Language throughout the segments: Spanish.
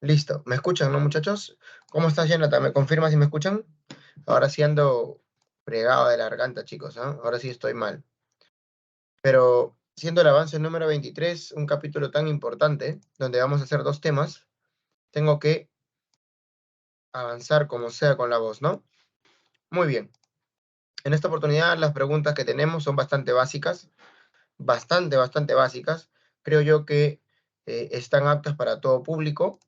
Listo. ¿Me escuchan, no, muchachos? ¿Cómo estás, Jonathan? ¿Me confirma si me escuchan? Ahora sí ando fregado de la garganta, chicos, ¿ah? Ahora sí estoy mal. Pero siendo el avance número 23, un capítulo tan importante, donde vamos a hacer dos temas, tengo que avanzar como sea con la voz, ¿no? Muy bien. En esta oportunidad las preguntas que tenemos son bastante básicas, bastante básicas. Creo yo que están aptas para todo público.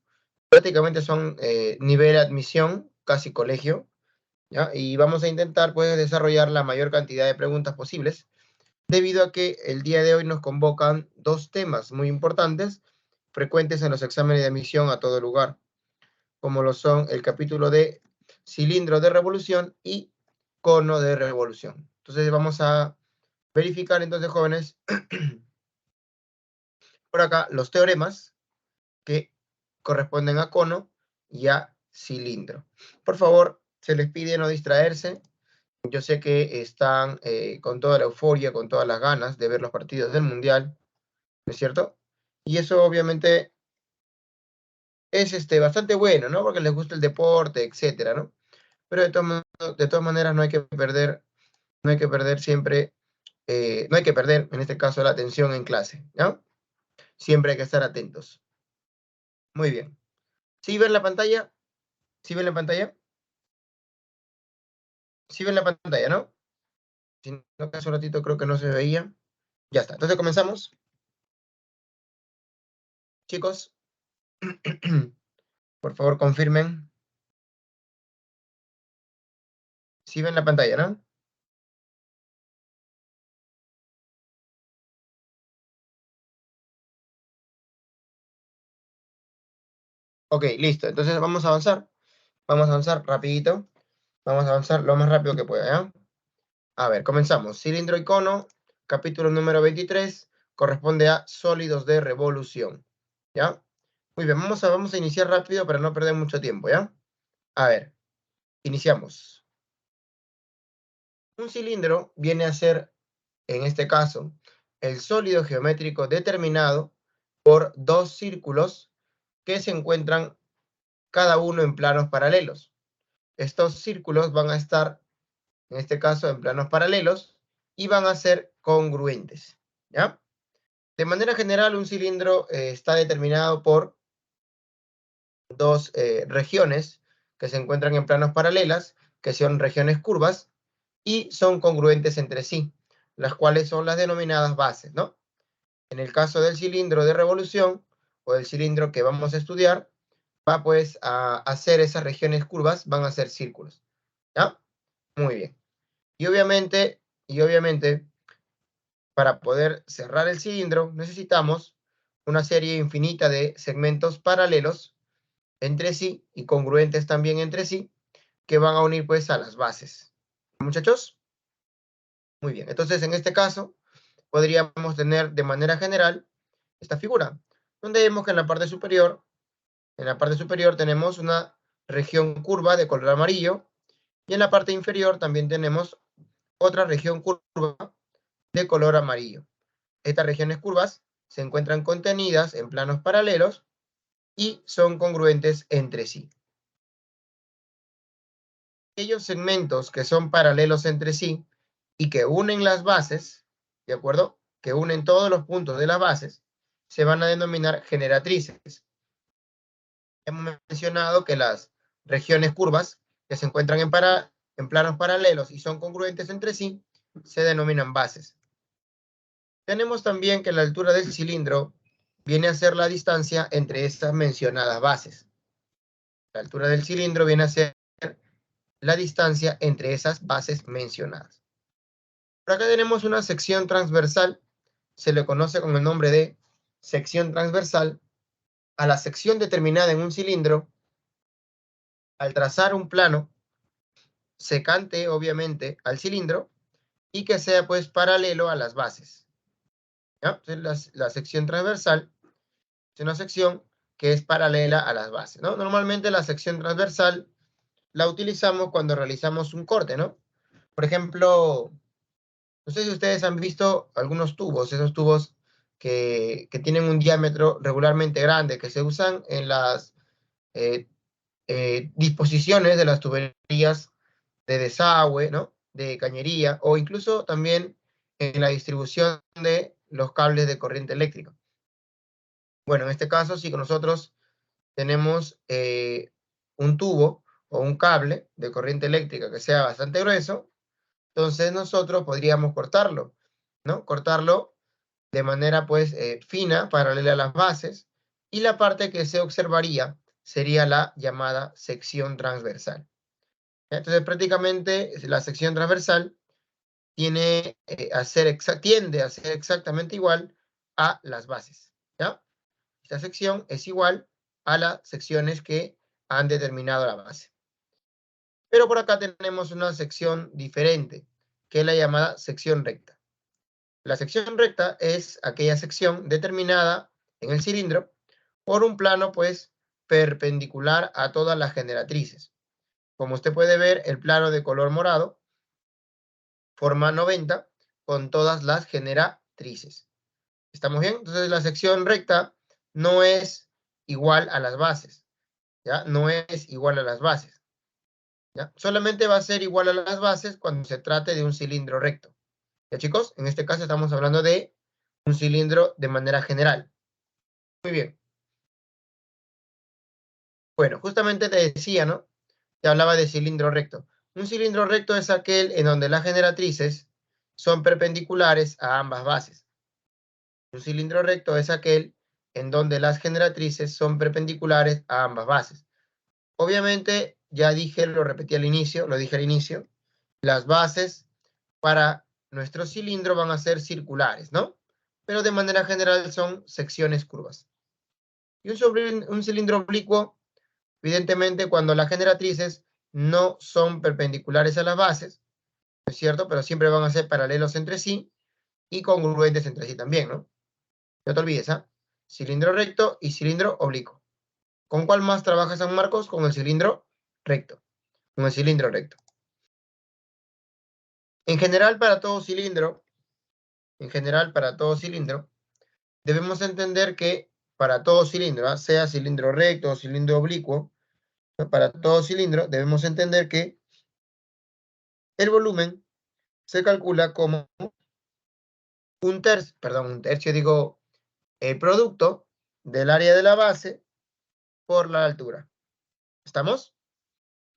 Prácticamente son nivel de admisión, casi colegio, ¿ya? Y vamos a intentar, pues, desarrollar la mayor cantidad de preguntas posibles, debido a que el día de hoy nos convocan dos temas muy importantes, frecuentes en los exámenes de admisión a todo lugar, como lo son el capítulo de cilindro de revolución y cono de revolución. Entonces vamos a verificar entonces, jóvenes, por acá los teoremas que corresponden a cono y a cilindro. Por favor, se les pide no distraerse. Yo sé que están con toda la euforia, con todas las ganas de ver los partidos del Mundial, ¿no es cierto? Y eso obviamente es bastante bueno, ¿no? Porque les gusta el deporte, etcétera, ¿no? Pero de todas maneras no hay que perder siempre, no hay que perder, en este caso, la atención en clase, ¿no? Siempre hay que estar atentos. Muy bien. ¿Sí ven la pantalla? ¿Sí ven la pantalla? ¿Sí ven la pantalla, no? Si no, que hace un ratito creo que no se veía. Ya está. Entonces comenzamos. Chicos, por favor confirmen. ¿Sí ven la pantalla, no? Ok, listo. Entonces vamos a avanzar. Vamos a avanzar rapidito. Vamos a avanzar lo más rápido que pueda, ¿ya? A ver, comenzamos. Cilindro y cono, capítulo número 23, corresponde a sólidos de revolución, ¿ya? Muy bien, vamos a iniciar rápido para no perder mucho tiempo, ¿ya? A ver, iniciamos. Un cilindro viene a ser, en este caso, el sólido geométrico determinado por dos círculos que se encuentran cada uno en planos paralelos. Estos círculos van a estar, en este caso, en planos paralelos y van a ser congruentes, ¿ya? De manera general, un cilindro está determinado por dos regiones que se encuentran en planos paralelas, que son regiones curvas, y son congruentes entre sí, las cuales son las denominadas bases, ¿no? En el caso del cilindro de revolución, o del cilindro que vamos a estudiar, va pues a hacer esas regiones curvas, van a ser círculos, ¿ya? Muy bien. Y obviamente, para poder cerrar el cilindro, necesitamos una serie infinita de segmentos paralelos entre sí y congruentes también entre sí, que van a unir pues a las bases. Muchachos, muy bien. Entonces, en este caso, podríamos tener de manera general esta figura, donde vemos que en la parte superior tenemos una región curva de color amarillo, y en la parte inferior también tenemos otra región curva de color amarillo. Estas regiones curvas se encuentran contenidas en planos paralelos y son congruentes entre sí. Aquellos segmentos que son paralelos entre sí y que unen las bases, ¿de acuerdo? Que unen todos los puntos de las bases, se van a denominar generatrices. Hemos mencionado que las regiones curvas que se encuentran en planos paralelos y son congruentes entre sí, se denominan bases. Tenemos también que la altura del cilindro viene a ser la distancia entre estas mencionadas bases. La altura del cilindro viene a ser la distancia entre esas bases mencionadas. Por acá tenemos una sección transversal, se le conoce con el nombre de sección transversal a la sección determinada en un cilindro al trazar un plano secante, obviamente, al cilindro y que sea pues paralelo a las bases, ¿ya? Entonces, la sección transversal es una sección que es paralela a las bases, ¿no? Normalmente la sección transversal la utilizamos cuando realizamos un corte, ¿no? Por ejemplo, no sé si ustedes han visto algunos tubos, esos tubos que tienen un diámetro regularmente grande, que se usan disposiciones de las tuberías de desagüe, ¿no? De cañería, o incluso también en la distribución de los cables de corriente eléctrica. Bueno, en este caso, si nosotros tenemos un tubo o un cable de corriente eléctrica que sea bastante grueso, entonces nosotros podríamos cortarlo, ¿no? Cortarlo de manera pues fina, paralela a las bases, y la parte que se observaría sería la llamada sección transversal. Entonces prácticamente la sección transversal tiende a ser exactamente igual a las bases, ¿ya? Esta sección es igual a las secciones que han determinado la base. Pero por acá tenemos una sección diferente, que es la llamada sección recta. La sección recta es aquella sección determinada en el cilindro por un plano, pues, perpendicular a todas las generatrices. Como usted puede ver, el plano de color morado forma 90 con todas las generatrices. ¿Estamos bien? Entonces la sección recta no es igual a las bases, ¿ya? No es igual a las bases, ¿ya? Solamente va a ser igual a las bases cuando se trate de un cilindro recto. ¿Ya, chicos? En este caso estamos hablando de un cilindro de manera general. Muy bien. Bueno, justamente te decía, ¿no? Te hablaba de cilindro recto. Un cilindro recto es aquel en donde las generatrices son perpendiculares a ambas bases. Un cilindro recto es aquel en donde las generatrices son perpendiculares a ambas bases. Obviamente, ya dije, lo repetí al inicio, lo dije al inicio, las bases para nuestro cilindro van a ser circulares, ¿no? Pero de manera general son secciones curvas. Y un cilindro oblicuo, evidentemente, cuando las generatrices no son perpendiculares a las bases, ¿no es cierto? Pero siempre van a ser paralelos entre sí y congruentes entre sí también, ¿no? No te olvides, ¿ah? Cilindro recto y cilindro oblicuo. ¿Con cuál más trabaja San Marcos? Con el cilindro recto. Con el cilindro recto. En general, para todo cilindro, debemos entender que para todo cilindro, ¿ah? Sea cilindro recto o cilindro oblicuo, ¿no? Para todo cilindro debemos entender que el volumen se calcula como un tercio, digo, el producto del área de la base por la altura. ¿Estamos?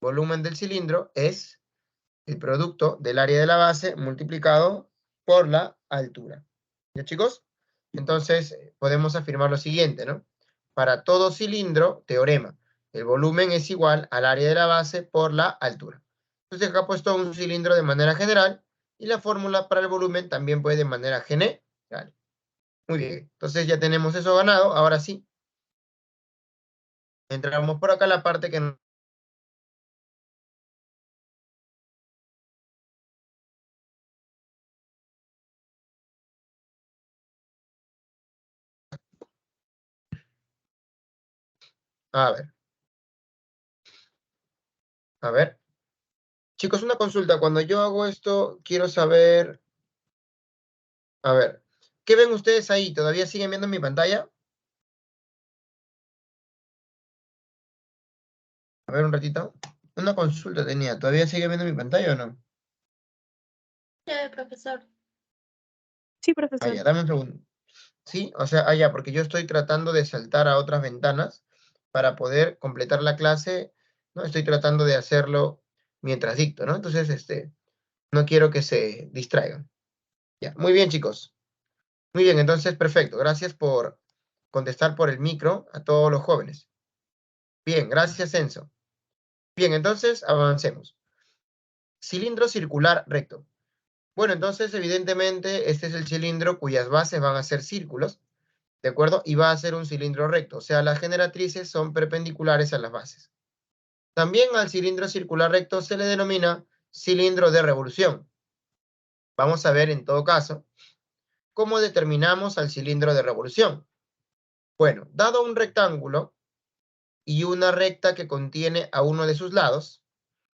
Volumen del cilindro es el producto del área de la base multiplicado por la altura. ¿Ya, chicos? Entonces, podemos afirmar lo siguiente, ¿no? Para todo cilindro, teorema, el volumen es igual al área de la base por la altura. Entonces, acá he puesto un cilindro de manera general y la fórmula para el volumen también puede de manera general. Muy bien, entonces ya tenemos eso ganado. Ahora sí, entramos por acá a la parte que... A ver, a ver. Chicos, una consulta. Cuando yo hago esto, quiero saber... A ver, ¿qué ven ustedes ahí? ¿Todavía siguen viendo mi pantalla? A ver, un ratito. Una consulta tenía. ¿Todavía sigue viendo mi pantalla o no? Sí, profesor. Sí, Ah, profesor. ya, dame un segundo. Sí, o sea, ya, porque yo estoy tratando de saltar a otras ventanas para poder completar la clase, ¿no? Estoy tratando de hacerlo mientras dicto, ¿no? Entonces, no quiero que se distraigan. Ya, muy bien, chicos. Muy bien, entonces, perfecto. Gracias por contestar por el micro a todos los jóvenes. Bien, gracias, Enzo. Bien, entonces, avancemos. Cilindro circular recto. Bueno, entonces, evidentemente, este es el cilindro cuyas bases van a ser círculos, ¿de acuerdo? Y va a ser un cilindro recto, o sea, las generatrices son perpendiculares a las bases. También al cilindro circular recto se le denomina cilindro de revolución. Vamos a ver, en todo caso, cómo determinamos al cilindro de revolución. Bueno, dado un rectángulo y una recta que contiene a uno de sus lados,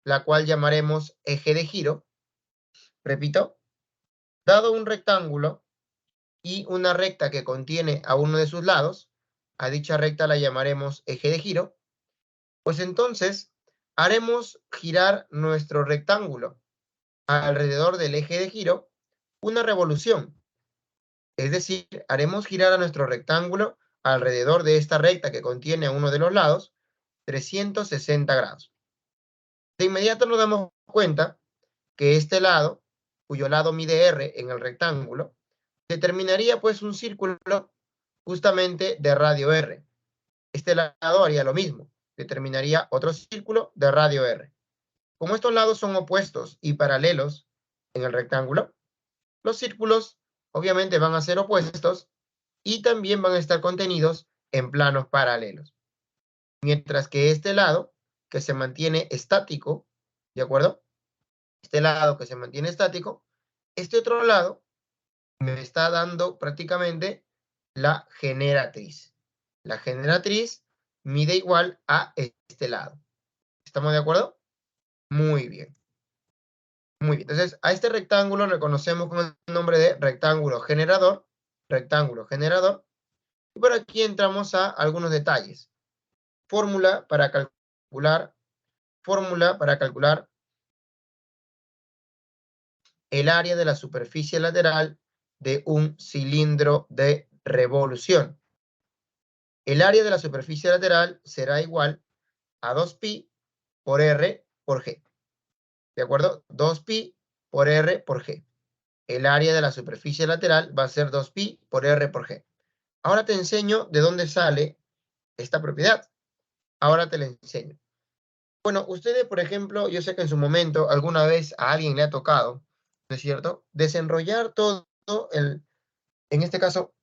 la cual llamaremos eje de giro, repito, dado un rectángulo y una recta que contiene a uno de sus lados, a dicha recta la llamaremos eje de giro, Pues entonces haremos girar nuestro rectángulo alrededor del eje de giro una revolución. Es decir, haremos girar a nuestro rectángulo alrededor de esta recta que contiene a uno de los lados 360 grados. De inmediato nos damos cuenta que este lado, cuyo lado mide R en el rectángulo, determinaría pues un círculo justamente de radio R. Este lado haría lo mismo, determinaría otro círculo de radio R. Como estos lados son opuestos y paralelos en el rectángulo, los círculos obviamente van a ser opuestos y también van a estar contenidos en planos paralelos. Mientras que este lado, que se mantiene estático, ¿de acuerdo? Este lado que se mantiene estático, este otro lado me está dando prácticamente la generatriz. La generatriz mide igual a este lado. ¿Estamos de acuerdo? Muy bien. Muy bien. Entonces, a este rectángulo le conocemos con el nombre de rectángulo generador. Rectángulo generador. Y por aquí entramos a algunos detalles. Fórmula para calcular el área de la superficie lateral de un cilindro de revolución. El área de la superficie lateral será igual a 2pi por R por G. ¿De acuerdo? 2pi por R por G. El área de la superficie lateral va a ser 2pi por R por G. Ahora te enseño de dónde sale esta propiedad. Ahora te la enseño. Bueno, ustedes, por ejemplo, yo sé que en su momento alguna vez a alguien le ha tocado, ¿no es cierto?, desenrollar todo en este caso,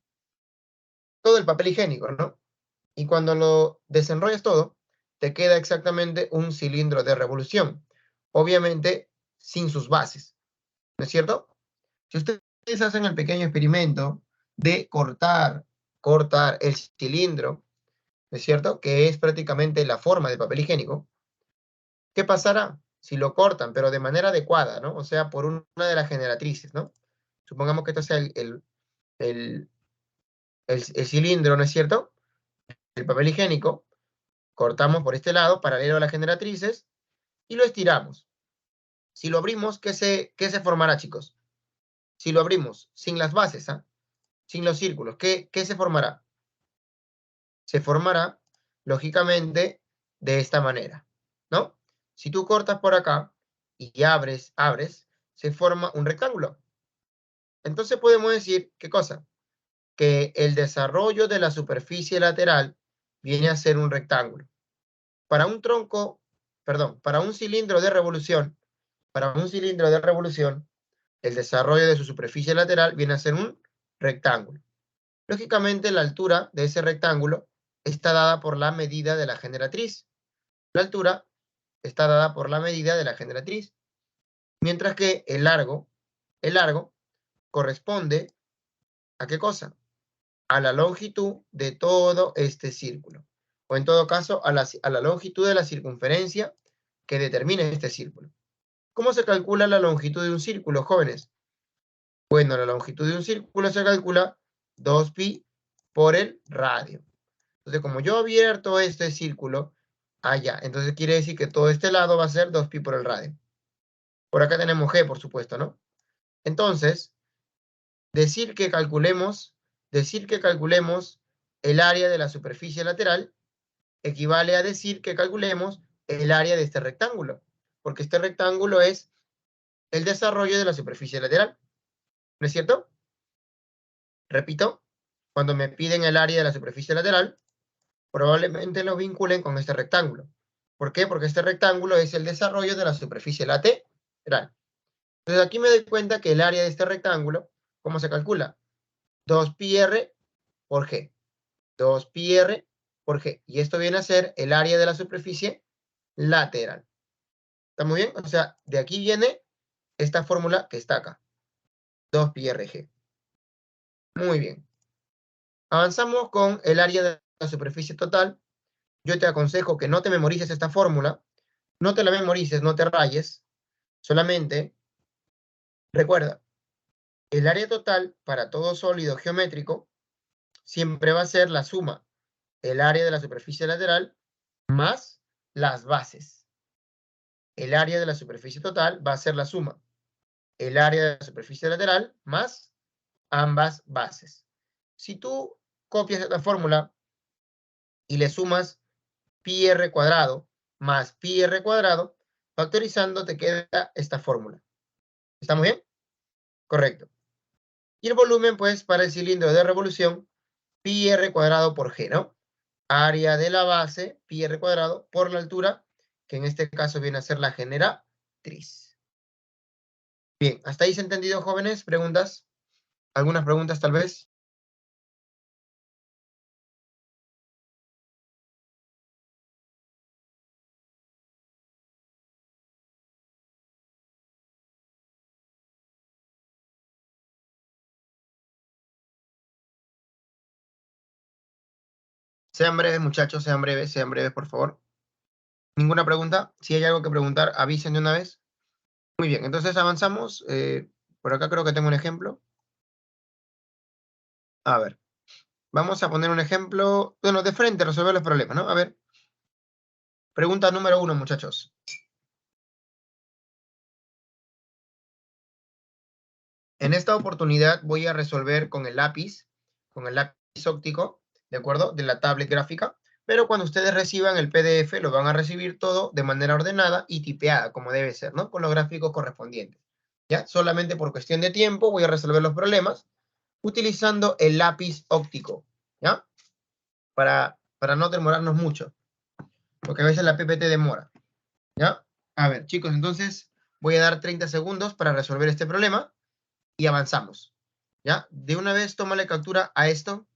todo el papel higiénico, ¿no? Y cuando lo desenrollas todo, te queda exactamente un cilindro de revolución. Obviamente, sin sus bases, ¿no es cierto? Si ustedes hacen el pequeño experimento de cortar el cilindro, ¿no es cierto?, que es prácticamente la forma del papel higiénico, ¿qué pasará si lo cortan, pero de manera adecuada, ¿no? O sea, por una de las generatrices, ¿no? Supongamos que esto sea el cilindro, ¿no es cierto?, el papel higiénico, cortamos por este lado, paralelo a las generatrices, y lo estiramos. Si lo abrimos, ¿qué se formará, chicos? Si lo abrimos sin las bases, ¿ah? Sin los círculos, ¿qué se formará? Se formará, lógicamente, de esta manera, ¿no? Si tú cortas por acá y abres, se forma un rectángulo. Entonces podemos decir, ¿qué cosa? Que el desarrollo de la superficie lateral viene a ser un rectángulo. Para un tronco, perdón, para un cilindro de revolución, el desarrollo de su superficie lateral viene a ser un rectángulo. Lógicamente, la altura de ese rectángulo está dada por la medida de la generatriz. La altura está dada por la medida de la generatriz. Mientras que el largo corresponde ¿a qué cosa? A la longitud de todo este círculo. O en todo caso, a la longitud de la circunferencia que determina este círculo. ¿Cómo se calcula la longitud de un círculo, jóvenes? Bueno, la longitud de un círculo se calcula 2pi por el radio. Entonces, como yo he abierto este círculo allá, entonces quiere decir que todo este lado va a ser 2pi por el radio. Por acá tenemos g, por supuesto, ¿no? Entonces, decir que calculemos el área de la superficie lateral equivale a decir que calculemos el área de este rectángulo, porque este rectángulo es el desarrollo de la superficie lateral. ¿No es cierto? Repito, cuando me piden el área de la superficie lateral, probablemente lo vinculen con este rectángulo. ¿Por qué? Porque este rectángulo es el desarrollo de la superficie lateral. Entonces aquí me doy cuenta que el área de este rectángulo, ¿cómo se calcula? 2πr por g. 2πr por g. Y esto viene a ser el área de la superficie lateral. ¿Está muy bien? O sea, de aquí viene esta fórmula que está acá. 2πrg. Muy bien. Avanzamos con el área de la superficie total. Yo te aconsejo que no te memorices esta fórmula. No te la memorices, no te rayes. Solamente recuerda, el área total para todo sólido geométrico siempre va a ser la suma, el área de la superficie lateral más las bases. El área de la superficie total va a ser la suma. El área de la superficie lateral más ambas bases. Si tú copias esta fórmula y le sumas pi r cuadrado más pi r cuadrado, factorizando te queda esta fórmula. ¿Estamos bien? Correcto. Y el volumen, pues, para el cilindro de revolución, pi r cuadrado por g, ¿no? Área de la base, pi r cuadrado, por la altura, que en este caso viene a ser la generatriz. Bien, ¿hasta ahí se ha entendido, jóvenes? ¿Preguntas? ¿Algunas preguntas, tal vez? Sean breves, muchachos, sean breves, por favor. ¿Ninguna pregunta? Si hay algo que preguntar, avisen de una vez. Muy bien, entonces avanzamos. Por acá creo que tengo un ejemplo. A ver, vamos a poner un ejemplo, bueno, de frente, resolver los problemas, ¿no? A ver, pregunta número 1, muchachos. En esta oportunidad voy a resolver con el lápiz óptico, ¿de acuerdo? De la tablet gráfica, pero cuando ustedes reciban el PDF, lo van a recibir todo de manera ordenada y tipeada, como debe ser, ¿no? Con los gráficos correspondientes. ¿Ya? Solamente por cuestión de tiempo voy a resolver los problemas utilizando el lápiz óptico, ¿ya? Para no demorarnos mucho, porque a veces la PPT demora, ¿ya? A ver, chicos, entonces voy a dar 30 segundos para resolver este problema y avanzamos, ¿ya? De una vez, tómale captura a esto,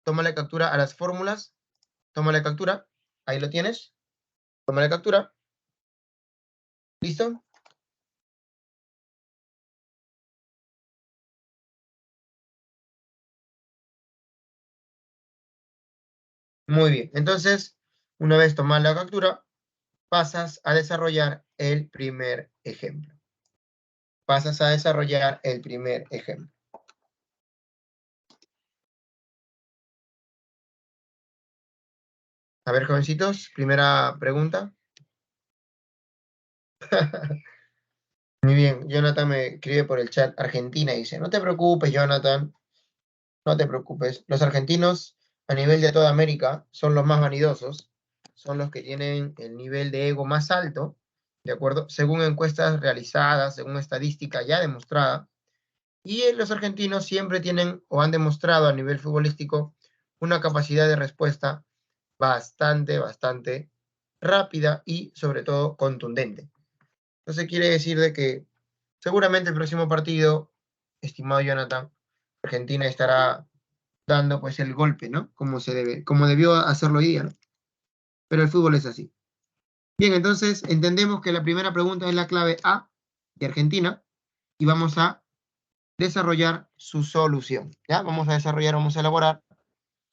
tómale captura a las fórmulas, tómale captura, ahí lo tienes, tómale captura, ¿listo? Muy bien, entonces, una vez tomada la captura, pasas a desarrollar el primer ejemplo. Pasas a desarrollar el primer ejemplo. A ver, jovencitos, primera pregunta. Muy bien, Jonathan me escribe por el chat Argentina y dice, no te preocupes, Jonathan, no te preocupes. Los argentinos a nivel de toda América son los más vanidosos, son los que tienen el nivel de ego más alto, ¿de acuerdo? Según encuestas realizadas, según estadística ya demostrada. Y los argentinos siempre tienen o han demostrado a nivel futbolístico una capacidad de respuesta bastante rápida y sobre todo contundente. Entonces quiere decir de que seguramente el próximo partido, estimado Jonathan, Argentina estará dando pues el golpe, ¿no? Como se debe, como debió hacerlo hoy día, ¿no? Pero el fútbol es así. Bien, entonces entendemos que la primera pregunta es la clave A de Argentina y vamos a desarrollar su solución, ¿ya? Vamos a elaborar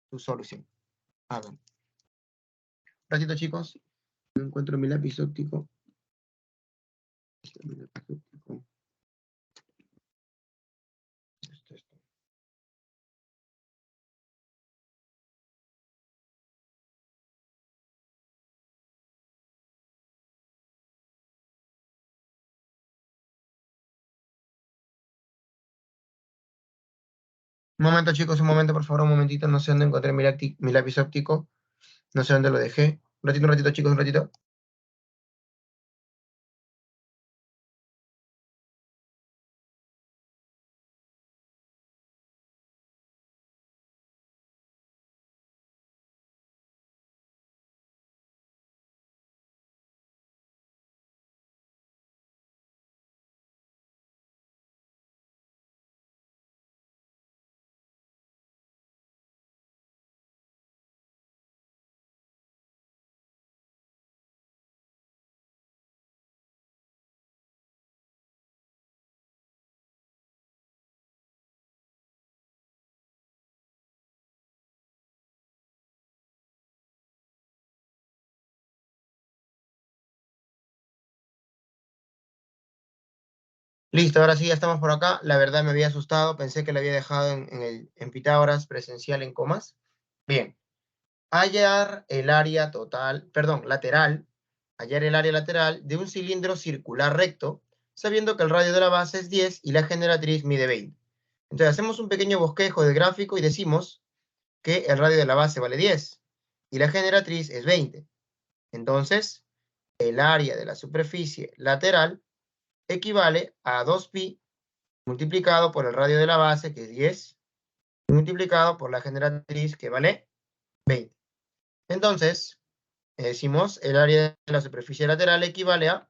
su solución. A ver. Un ratito, chicos. No encuentro mi lápiz óptico. Esto. Un momento, chicos, un momento, por favor, un momentito. No sé dónde encontré mi lápiz óptico. No sé dónde lo dejé. Un ratito, chicos, un ratito. Listo, ahora sí, ya estamos por acá. La verdad me había asustado, pensé que lo había dejado en Pitágoras presencial en comas. Bien, hallar el área total, perdón, lateral hallar el área lateral de un cilindro circular recto, sabiendo que el radio de la base es 10 y la generatriz mide 20. Entonces hacemos un pequeño bosquejo del gráfico y decimos que el radio de la base vale 10 y la generatriz es 20. Entonces, el área de la superficie lateral equivale a 2pi multiplicado por el radio de la base, que es 10, multiplicado por la generatriz, que vale 20. Entonces, decimos el área de la superficie lateral equivale a,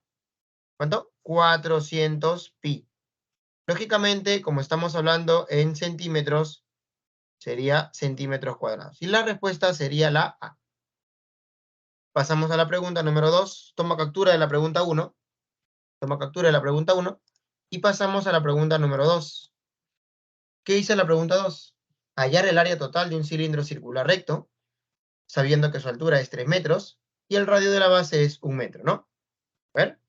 ¿cuánto? 400 pi. Lógicamente, como estamos hablando en centímetros, sería centímetros cuadrados. Y la respuesta sería la A. Pasamos a la pregunta número 2. Toma captura de la pregunta 1. Toma captura de la pregunta 1. Y pasamos a la pregunta número 2. ¿Qué dice la pregunta 2? Hallar el área total de un cilindro circular recto, sabiendo que su altura es 3 metros y el radio de la base es 1 metro, ¿no? A ver.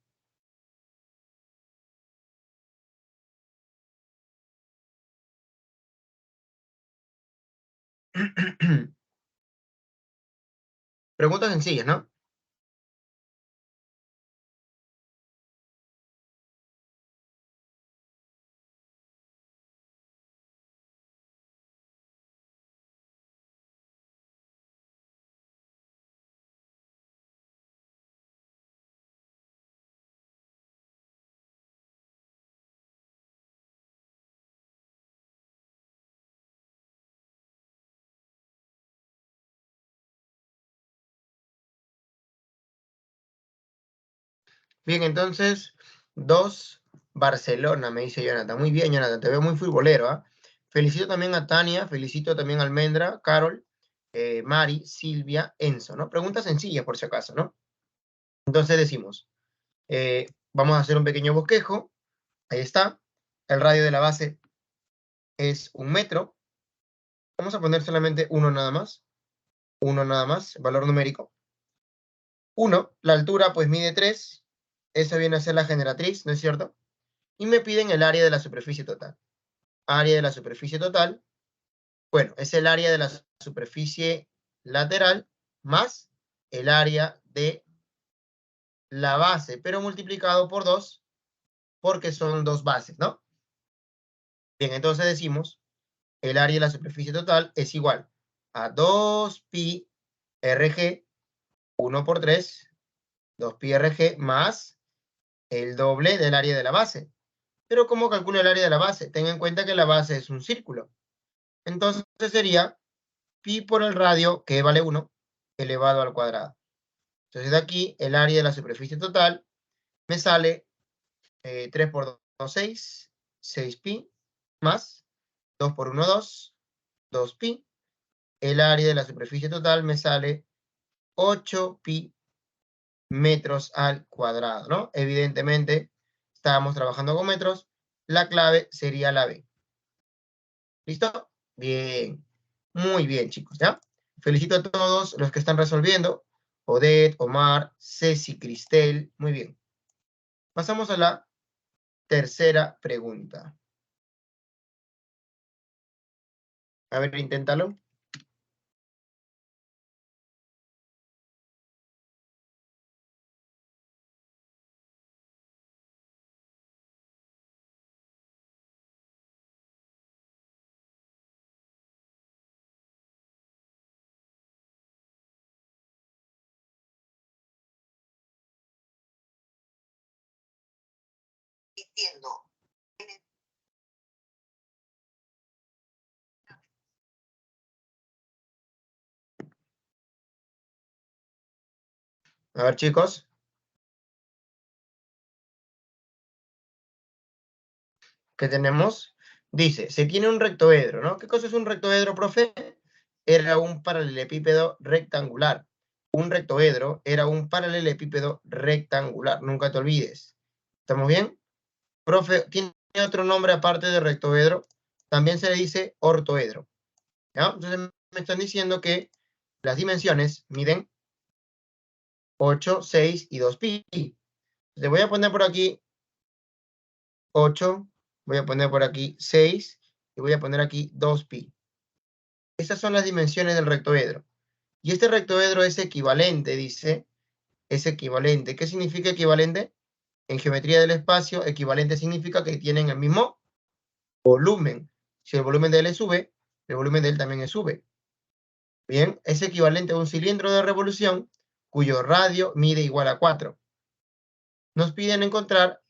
Preguntas sencillas, ¿no? Bien, entonces, 2, Barcelona, me dice Jonathan. Muy bien, Jonathan, te veo muy futbolero, ¿ah? Felicito también a Tania, felicito también a Almendra, Carol, Mari, Silvia, Enzo, ¿no? Preguntas sencillas, por si acaso, ¿no? Entonces decimos, vamos a hacer un pequeño bosquejo. Ahí está. El radio de la base es 1 metro. Vamos a poner solamente 1 nada más. 1 nada más, valor numérico. 1, la altura pues mide 3. Eso viene a ser la generatriz, ¿no es cierto? Y me piden el área de la superficie total. Área de la superficie total, bueno, es el área de la superficie lateral más el área de la base, pero multiplicado por 2, porque son 2 bases, ¿no? Bien, entonces decimos, el área de la superficie total es igual a 2pi rg, 1 por 3, 2pi rg más el doble del área de la base. Pero ¿cómo calculo el área de la base? Ten en cuenta que la base es un círculo. Entonces sería pi por el radio, que vale 1, elevado al cuadrado. Entonces de aquí, el área de la superficie total me sale 3 por 2, 6, 6pi, más 2 por 1, 2, 2pi. El área de la superficie total me sale 8pi metros al cuadrado, ¿no? Evidentemente, estábamos trabajando con metros, la clave sería la B. ¿Listo? Bien. Muy bien, chicos, ¿ya? Felicito a todos los que están resolviendo. Odette, Omar, Ceci, Cristel. Muy bien. Pasamos a la tercera pregunta. A ver, inténtalo. Entiendo. A ver, chicos. ¿Qué tenemos? Dice, se tiene un rectoedro, ¿no? ¿Qué cosa es un rectoedro, profe? Era un paralelepípedo rectangular. Un rectoedro era un paralelepípedo rectangular. Nunca te olvides. ¿Estamos bien? Profe, ¿tiene otro nombre aparte de rectoedro? También se le dice ortoedro. ¿Ya? Entonces me están diciendo que las dimensiones miden 8, 6 y 2pi. Le voy a poner por aquí 8, voy a poner por aquí 6 y voy a poner aquí 2pi. Estas son las dimensiones del rectoedro. Y este rectoedro es equivalente, dice, es equivalente. ¿Qué significa equivalente? En geometría del espacio, equivalente significa que tienen el mismo volumen. Si el volumen de él sube, el volumen de él también sube. Bien, es equivalente a un cilindro de revolución cuyo radio mide igual a 4. Nos piden encontrar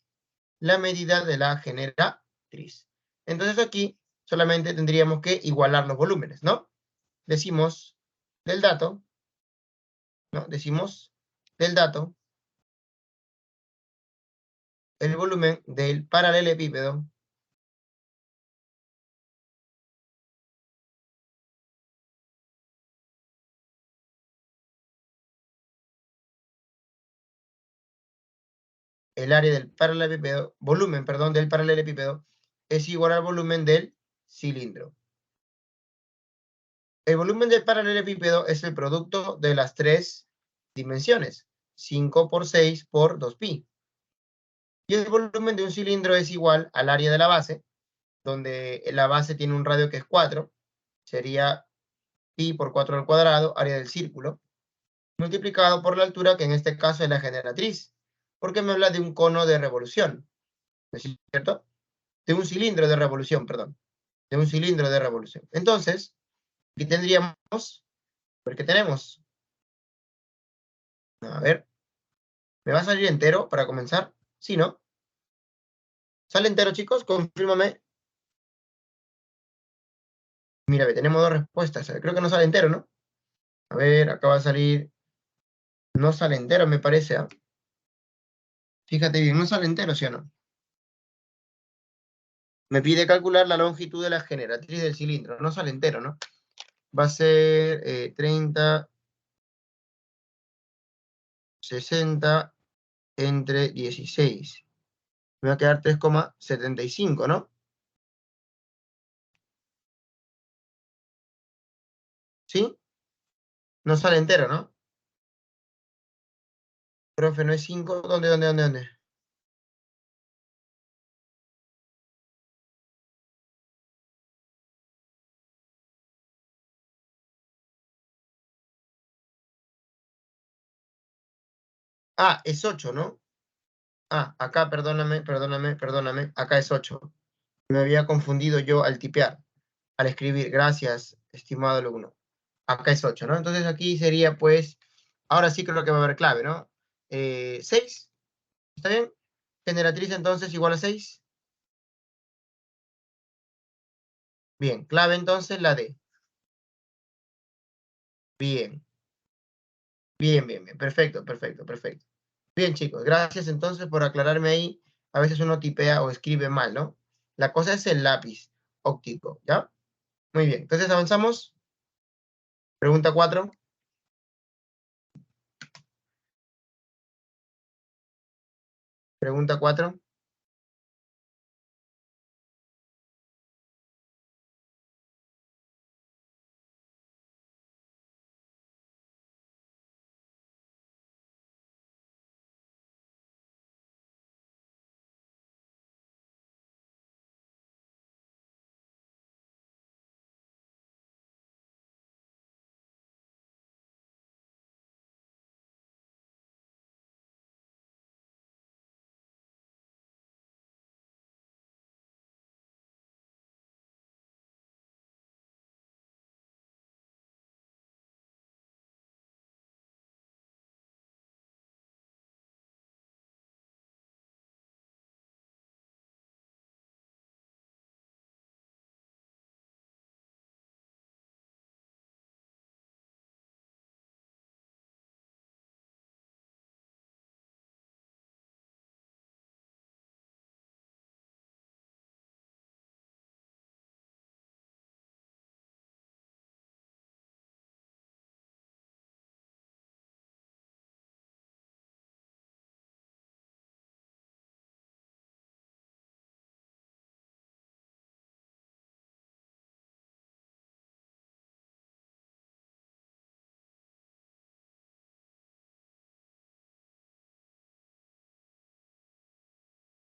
la medida de la generatriz. Entonces aquí solamente tendríamos que igualar los volúmenes, ¿no? Decimos del dato, ¿no? Decimos del dato el volumen del paralelepípedo el área del paralelepípedo, volumen, perdón, del paralelepípedo es igual al volumen del cilindro. El volumen del paralelepípedo es el producto de las tres dimensiones, 5 por 6 por 2pi. Y el volumen de un cilindro es igual al área de la base, donde la base tiene un radio que es 4, sería pi por 4 al cuadrado, área del círculo, multiplicado por la altura, que en este caso es la generatriz, porque me habla de un cono de revolución, ¿no es cierto? De un cilindro de revolución, perdón, de un cilindro de revolución. Entonces, aquí tendríamos, a ver qué tenemos. A ver, ¿me va a salir entero para comenzar? Sí, ¿no? ¿Sale entero, chicos? Confírmame. Mira, tenemos dos respuestas. Creo que no sale entero, ¿no? A ver, acá va a salir. No sale entero, me parece. ¿Ah? Fíjate bien, no sale entero, ¿sí o no? Me pide calcular la longitud de la generatriz del cilindro. No sale entero, ¿no? Va a ser 30, 60 entre 16. Me va a quedar 3,75, ¿no? ¿Sí? No sale entero, ¿no? Profe, no es 5. ¿Dónde? Ah, es 8, ¿no? Ah, acá, perdóname. Acá es 8. Me había confundido yo al tipear, al escribir. Gracias, estimado alumno. Acá es 8, ¿no? Entonces aquí sería, pues, ahora sí creo que va a haber clave, ¿no? 6, ¿está bien? Generatriz entonces igual a 6. Bien, clave entonces la D. Bien, bien. Perfecto. Bien, chicos, gracias entonces por aclararme ahí. A veces uno tipea o escribe mal, ¿no? La cosa es el lápiz óptico, ¿ya? Muy bien, entonces avanzamos. Pregunta 4. Pregunta 4.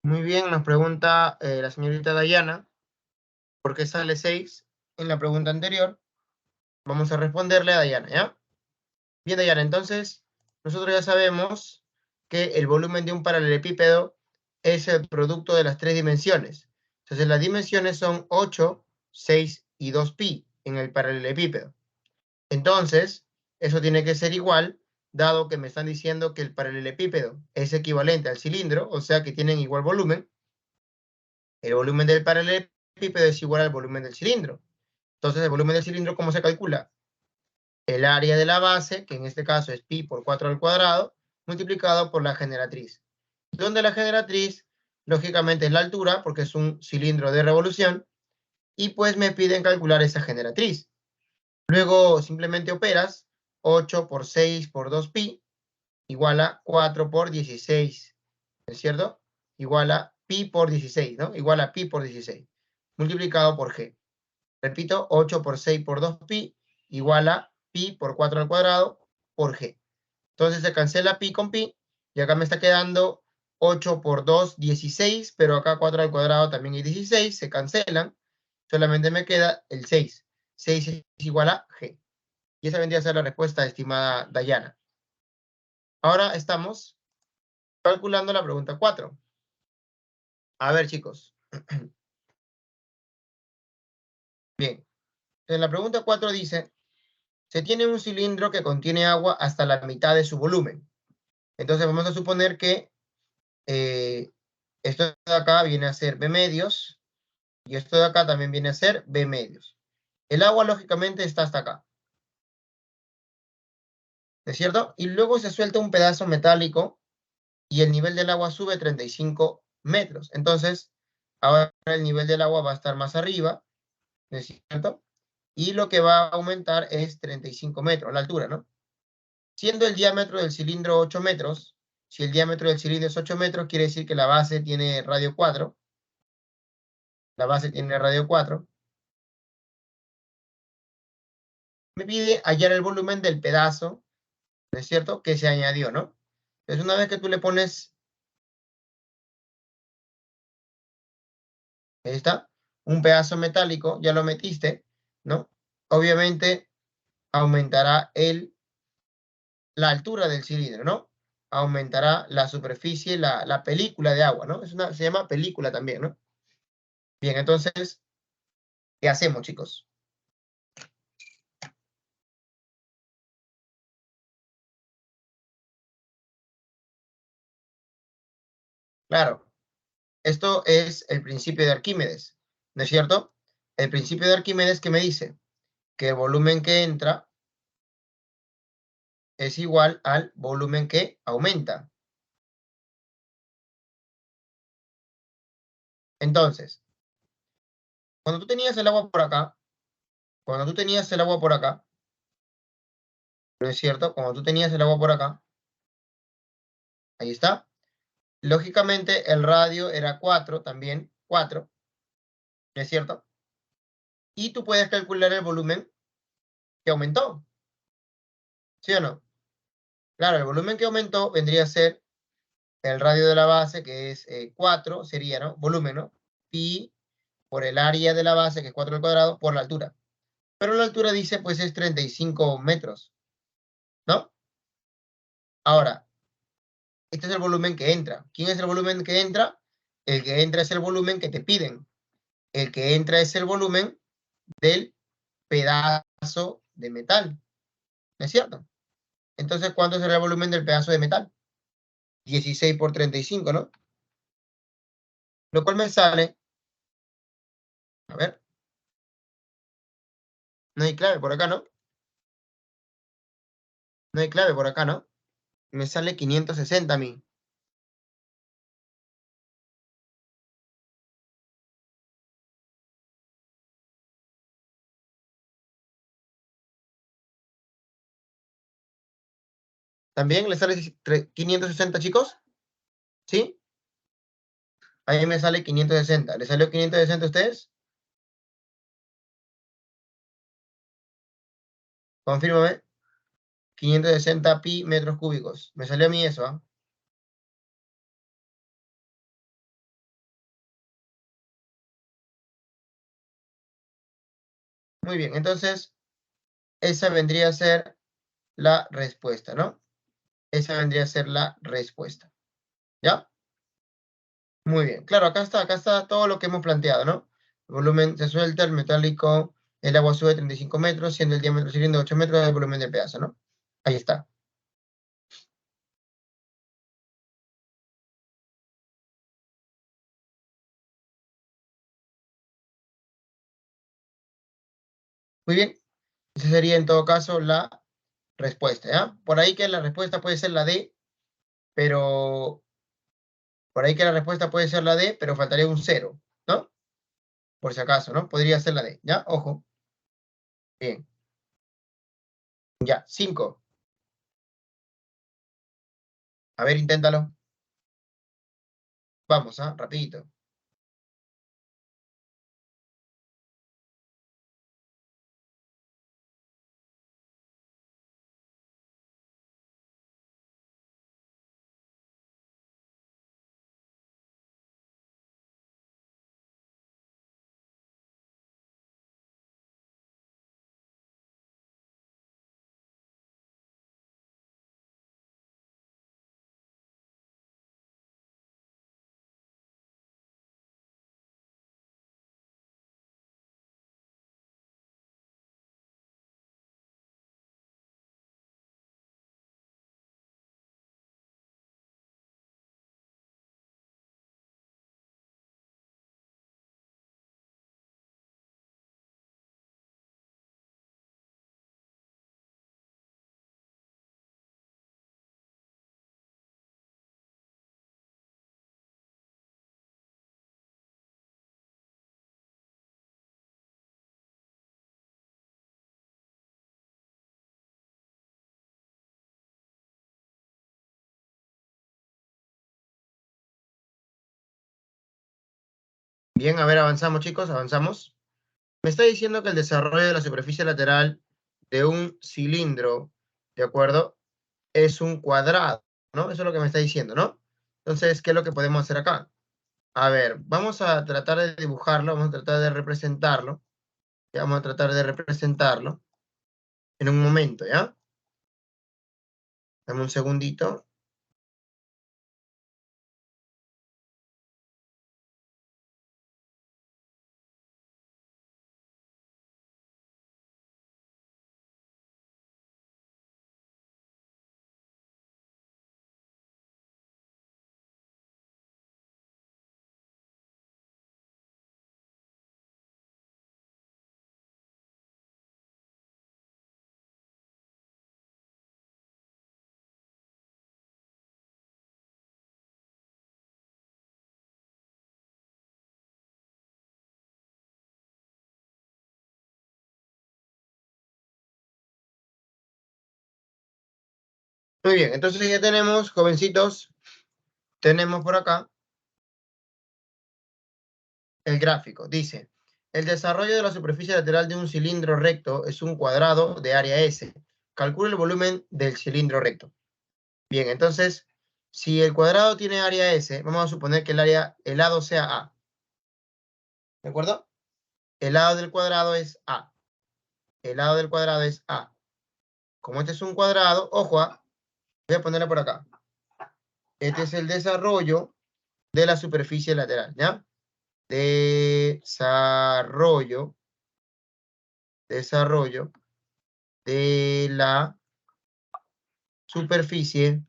Muy bien, nos pregunta la señorita Dayana, ¿por qué sale 6 en la pregunta anterior? Vamos a responderle a Dayana, ¿ya? Bien, Dayana, entonces, nosotros ya sabemos que el volumen de un paralelepípedo es el producto de las tres dimensiones. Entonces las dimensiones son 8, 6 y 2pi en el paralelepípedo. Entonces, eso tiene que ser igual, dado que me están diciendo que el paralelepípedo es equivalente al cilindro, o sea que tienen igual volumen. El volumen del paralelepípedo es igual al volumen del cilindro. Entonces, el volumen del cilindro, ¿cómo se calcula? El área de la base, que en este caso es pi por 4 al cuadrado, multiplicado por la generatriz. Donde la generatriz, lógicamente, es la altura, porque es un cilindro de revolución, y pues me piden calcular esa generatriz. Luego simplemente operas 8 por 6 por 2pi, igual a 4 por 16, ¿no es cierto? Igual a pi por 16, ¿no? Igual a pi por 16, multiplicado por g. Repito, 8 por 6 por 2pi, igual a pi por 4 al cuadrado por g. Entonces se cancela pi con pi, y acá me está quedando 8 por 2, 16, pero acá 4 al cuadrado también hay 16, se cancelan, solamente me queda el 6. 6 es igual a g. Y esa vendría a ser la respuesta, estimada Dayana. Ahora estamos calculando la pregunta 4. A ver, chicos. Bien. En la pregunta 4 dice, se tiene un cilindro que contiene agua hasta la mitad de su volumen. Entonces vamos a suponer que esto de acá viene a ser B medios y esto de acá también viene a ser B medios. El agua, lógicamente, está hasta acá. ¿No es cierto? Y luego se suelta un pedazo metálico y el nivel del agua sube 35 metros. Entonces, ahora el nivel del agua va a estar más arriba, ¿no es cierto? Y lo que va a aumentar es 35 metros, la altura, ¿no? Siendo el diámetro del cilindro 8 metros, si el diámetro del cilindro es 8 metros, quiere decir que la base tiene radio 4. La base tiene radio 4. Me pide hallar el volumen del pedazo, ¿no es cierto?, que se añadió, ¿no? Entonces, una vez que tú le pones, ahí está, un pedazo metálico, ya lo metiste, ¿no? Obviamente aumentará la altura del cilindro, ¿no? Aumentará la superficie, la película de agua, ¿no? Se llama película también, ¿no? Bien, entonces, ¿qué hacemos, chicos? Claro, esto es el principio de Arquímedes, ¿no es cierto? El principio de Arquímedes que me dice que el volumen que entra es igual al volumen que aumenta. Entonces, cuando tú tenías el agua por acá, cuando tú tenías el agua por acá, ¿no es cierto? Cuando tú tenías el agua por acá, ahí está. Lógicamente, el radio era 4 también, 4, ¿no es cierto? Y tú puedes calcular el volumen que aumentó, ¿sí o no? Claro, el volumen que aumentó vendría a ser el radio de la base, que es 4, sería, ¿no? Volumen, ¿no? Pi por el área de la base, que es 4 al cuadrado, por la altura. Pero la altura dice, pues, es 35 metros, ¿no? Ahora, este es el volumen que entra. ¿Quién es el volumen que entra? El que entra es el volumen que te piden. El que entra es el volumen del pedazo de metal. ¿No es cierto? Entonces, ¿cuánto será el volumen del pedazo de metal? 16 por 35, ¿no? Lo cual me sale, a ver, no hay clave por acá, ¿no? No hay clave por acá, ¿no? Me sale 560 a mí. ¿También le sale 560, chicos? ¿Sí? Ahí me sale 560. ¿Le salió 560 a ustedes? Confírmame. 560 pi metros cúbicos. Me salió a mí eso, ¿ah? Muy bien, entonces esa vendría a ser la respuesta, ¿no? Esa vendría a ser la respuesta. ¿Ya? Muy bien. Claro, acá está todo lo que hemos planteado, ¿no? El volumen se suelta, el metálico, el agua sube 35 metros, siendo el diámetro del cilindro 8 metros, el volumen del pedazo, ¿no? Ahí está. Muy bien. Esa sería en todo caso la respuesta, ¿ya? Por ahí que la respuesta puede ser la D, pero... Por ahí que la respuesta puede ser la D, pero faltaría un 0, ¿no? Por si acaso, ¿no? Podría ser la D, ¿ya? Ojo. Bien. Ya, 5. A ver, inténtalo. Vamos, ¿ah? Rapidito. Bien, a ver, avanzamos, chicos, avanzamos. Me está diciendo que el desarrollo de la superficie lateral de un cilindro, ¿de acuerdo? Es un cuadrado, ¿no? Eso es lo que me está diciendo, ¿no? Entonces, ¿qué es lo que podemos hacer acá? A ver, vamos a tratar de dibujarlo, vamos a tratar de representarlo. Ya vamos a tratar de representarlo en un momento, ¿ya? Dame un segundito. Muy bien, entonces ya tenemos, jovencitos, tenemos por acá el gráfico. Dice, el desarrollo de la superficie lateral de un cilindro recto es un cuadrado de área S. Calcula el volumen del cilindro recto. Bien, entonces, si el cuadrado tiene área S, vamos a suponer que el lado sea A. ¿De acuerdo? El lado del cuadrado es A. El lado del cuadrado es A. Como este es un cuadrado, ojo, voy a ponerlo por acá. Este es el desarrollo de la superficie lateral, ¿ya? Desarrollo de la superficie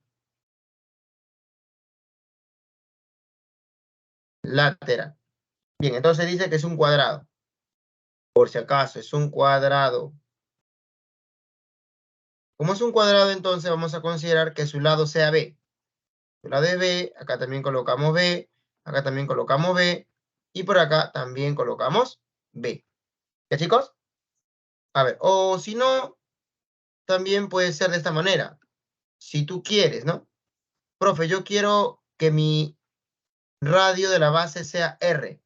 lateral. Bien, entonces dice que es un cuadrado. Por si acaso, es un cuadrado. Como es un cuadrado, entonces vamos a considerar que su lado sea B. Su lado es B, acá también colocamos B, acá también colocamos B, y por acá también colocamos B. ¿Ya, chicos? A ver, o si no, también puede ser de esta manera. Si tú quieres, ¿no? Profe, yo quiero que mi radio de la base sea R.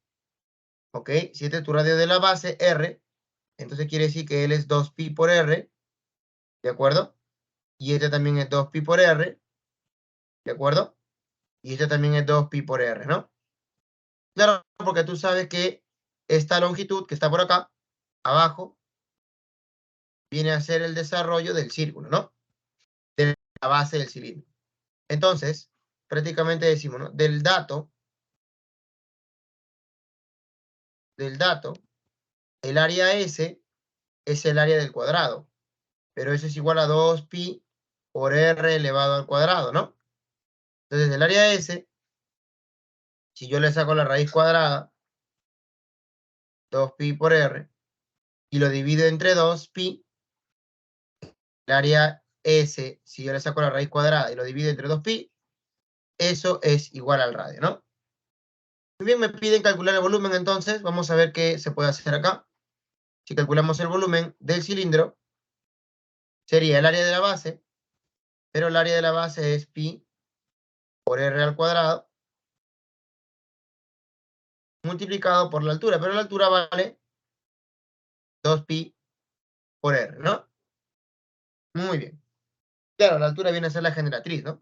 ¿Ok? Si este es tu radio de la base, R, entonces quiere decir que él es 2pi por R, ¿de acuerdo? Y este también es 2pi por R, ¿de acuerdo? Y este también es 2pi por R, ¿no? Claro, porque tú sabes que esta longitud que está por acá, abajo, viene a ser el desarrollo del círculo, ¿no? De la base del cilindro. Entonces, prácticamente decimos, ¿no? Del dato, el área S es el área del cuadrado, pero eso es igual a 2pi por r elevado al cuadrado, ¿no? Entonces, el área S, si yo le saco la raíz cuadrada, 2pi por r, y lo divido entre 2pi, el área S, si yo le saco la raíz cuadrada y lo divido entre 2pi, eso es igual al radio, ¿no? Muy bien, me piden calcular el volumen, entonces vamos a ver qué se puede hacer acá. Si calculamos el volumen del cilindro, sería el área de la base, pero el área de la base es pi por r al cuadrado, multiplicado por la altura, pero la altura vale 2pi por r, ¿no? Muy bien. Claro, la altura viene a ser la generatriz, ¿no?